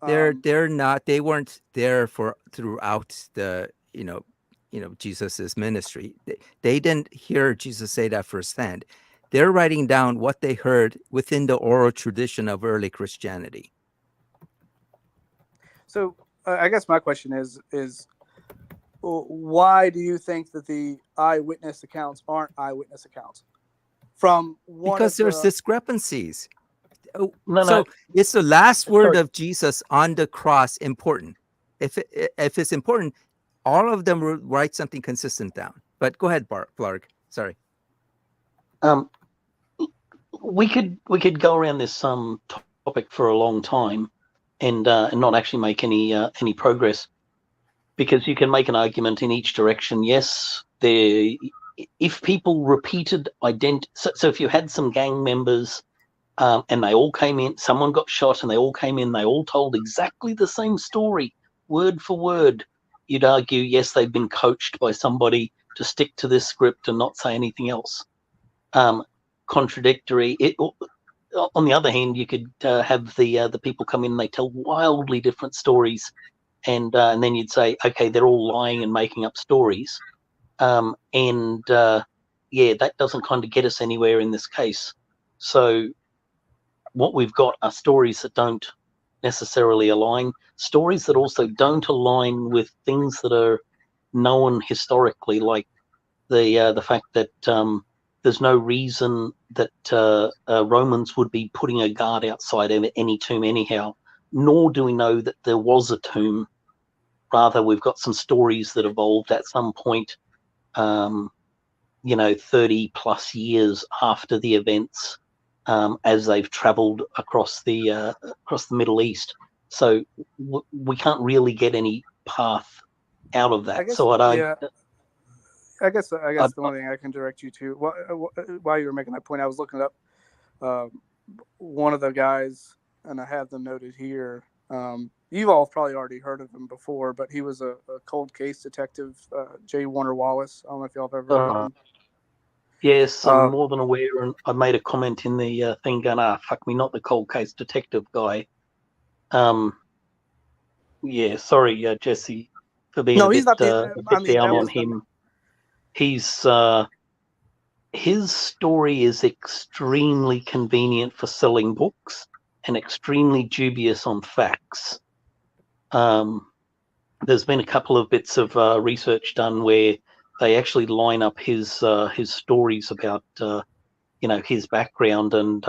They weren't there throughout the, Jesus's ministry. They didn't hear Jesus say that firsthand. They're writing down what they heard within the oral tradition of early Christianity. So I guess my question is why do you think that the eyewitness accounts aren't eyewitness accounts? Because there's discrepancies. No. Is the last word of Jesus on the cross important? If it's important, all of them will write something consistent down. But go ahead, Blarg. Sorry. We could go around this topic for a long time and not actually make any progress, because you can make an argument in each direction. Yes, if people repeated so if you had some gang members and they all came in, someone got shot and they all came in, they all told exactly the same story, word for word, you'd argue, yes, they've been coached by somebody to stick to this script and not say anything else. Contradictory. On the other hand, you could have the people come in and they tell wildly different stories, and then you'd say, okay, they're all lying and making up stories, that doesn't kind of get us anywhere in this case. So what we've got are stories that don't necessarily align, stories that also don't align with things that are known historically, like the fact that there's no reason that Romans would be putting a guard outside any tomb anyhow, nor do we know that there was a tomb. Rather, we've got some stories that evolved at some point, 30 plus years after the events, as they've travelled across the Middle East. So we can't really get any path out of that. I guess, so I guess the only thing I can direct you to, while you were making that point, I was looking up one of the guys, and I have them noted here. You've all probably already heard of him before, but he was a cold case detective, J. Warner Wallace. I don't know if y'all have ever heard of him. Yes, I'm more than aware, and I made a comment in the thing going, fuck me, not the cold case detective guy. Yeah, sorry, Jesse, for being a bit down on him. His story is extremely convenient for selling books and extremely dubious on facts. There's been a couple of bits of research done where they actually line up his stories about his background, and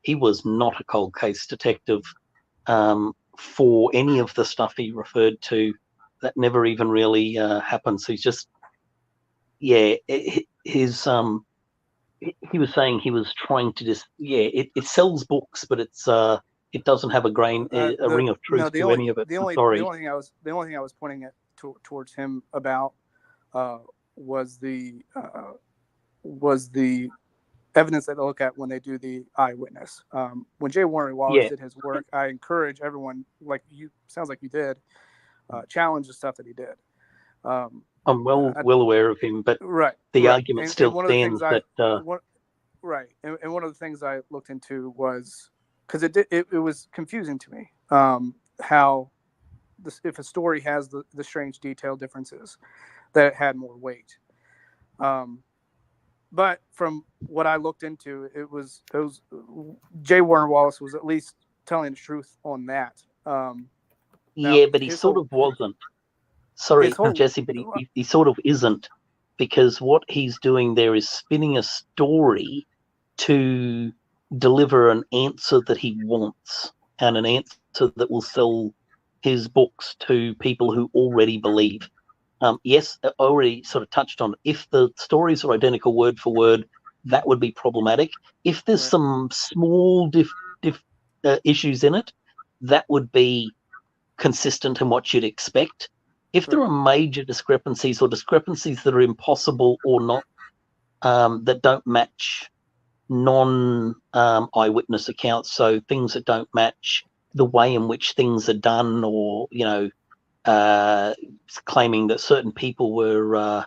he was not a cold case detective for any of the stuff he referred to. That never even really happened. So he's just, he was saying he was trying to just, it sells books, but it doesn't have a ring of truth to any of it. The only thing I was pointing at towards him about was the evidence that they look at when they do the eyewitness. When J. Warner Wallace did his work, I encourage everyone, like you, sounds like you did, challenge the stuff that he did. I'm well aware of him, but the argument still stands that. Right, and one of the things I looked into was, because it was confusing to me, how if a story has the strange detail differences, that it had more weight. But from what I looked into, it was J. Warner Wallace was at least telling the truth on that. But he sort of wasn't. Sorry, Jesse, but he sort of isn't, because what he's doing there is spinning a story to deliver an answer that he wants, and an answer that will sell his books to people who already believe. Yes, I already sort of touched on it. If the stories are identical word for word, that would be problematic. If there's some small issues in it, that would be consistent in what you'd expect. If there are major discrepancies, or discrepancies that are impossible or not, that don't match non-eyewitness accounts, so things that don't match the way in which things are done, or claiming that certain people were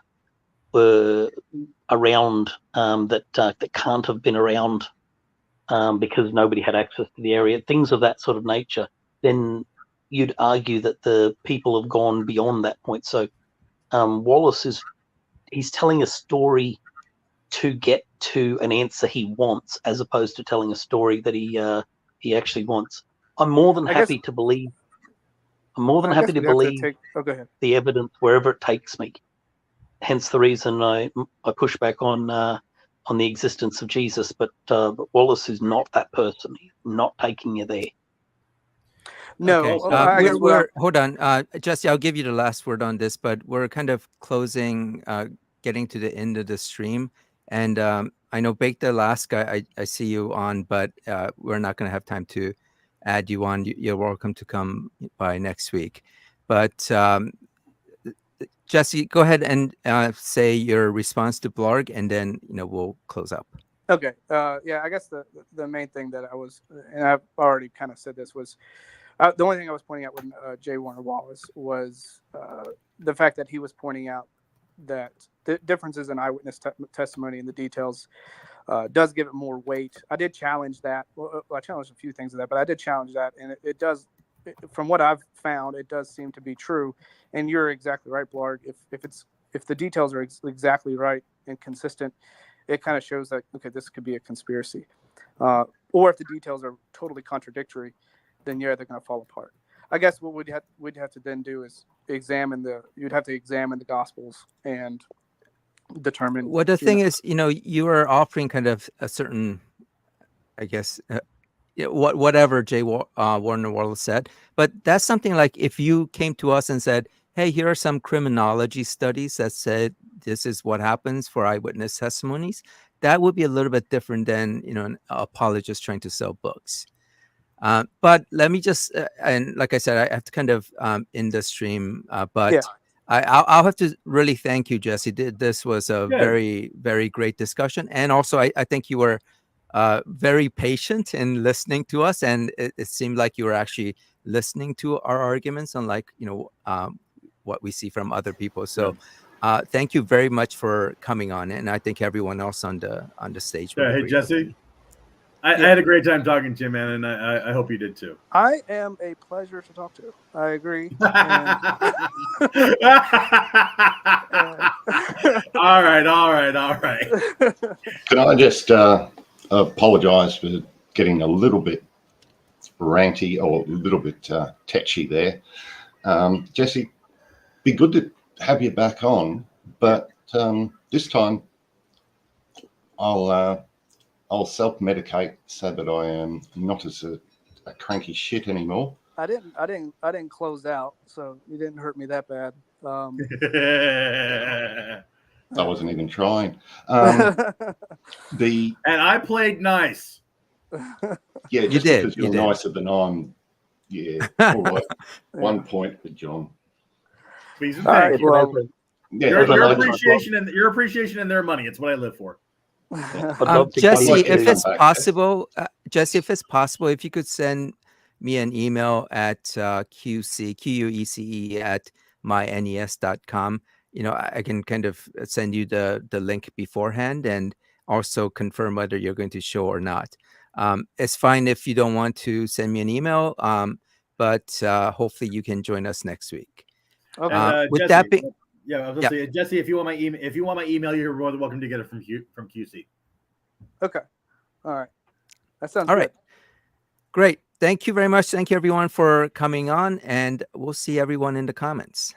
around that can't have been around because nobody had access to the area, things of that sort of nature, then you'd argue that the people have gone beyond that point. So Wallace he's telling a story to get to an answer he wants, as opposed to telling a story that he actually wants. I'm more than happy to believe. I'm more than happy to believe the evidence wherever it takes me. Hence the reason I push back on the existence of Jesus. But Wallace is not that person. He's not taking you there. No, okay. Hold on, Jesse. I'll give you the last word on this, but we're kind of closing, getting to the end of the stream, and I know Baked Alaska, I see you on, but we're not going to have time to add you on. You're welcome to come by next week, but Jesse, go ahead and say your response to Blarg, and then we'll close up. Okay. I guess the main thing that I was, and I've already kind of said this, was the only thing I was pointing out with J. Warner Wallace was the fact that he was pointing out that the differences in eyewitness testimony and the details does give it more weight. I did challenge that. Well, I challenged a few things of that, but I did challenge that, and it does. From what I've found, it does seem to be true. And you're exactly right, Blarg. If the details are exactly right and consistent, it kind of shows that, okay, this could be a conspiracy. Or if the details are totally contradictory, then they're going to fall apart. I guess what we'd have to then do is you'd have to examine the Gospels and determine. Well, the thing is, you are offering kind of a certain, I guess, whatever J. Warner Wallace said, but that's something like if you came to us and said, hey, here are some criminology studies that said this is what happens for eyewitness testimonies, that would be a little bit different than, you know, an apologist trying to sell books. But let me just, and like I said, I have to kind of end the stream, but Yeah. I'll have to really thank you, Jesse. This was a Good. very, very great discussion. And also, I think you were very patient in listening to us. And it seemed like you were actually listening to our arguments, unlike, you know, what we see from other people. So thank you very much for coming on. And I think everyone else on the stage. would Hey, agree with Jesse. me. I had a great time talking to you, man, and I hope you did too. I am a pleasure to talk to. I agree. All right. Can I just apologise for getting a little bit ranty or a little bit tetchy there? Jesse, be good to have you back on, but this time I'll self-medicate so that I am not as a cranky shit anymore. I didn't close out, so you didn't hurt me that bad. I wasn't even trying. And I played nice. Yeah, just did, because you're you did. nicer than I'm. Yeah, all right. 1 point for John. Please and All right, thank you. well, Yeah, Your appreciation and their money. It's what I live for. I'd love to Jesse, like if to it's come back. possible, if you could send me an email at QUECE at mynes.com, you know, I can kind of send you the link beforehand and also confirm whether you're going to show or not. It's fine if you don't want to send me an email, but hopefully you can join us next week. Okay. With Jesse, that being, yeah, I was gonna say, Jesse, if you want my email, you're more than welcome to get it from QC. Okay. All right. That sounds all good. right, great. Thank you very much. Thank you everyone for coming on, and we'll see everyone in the comments.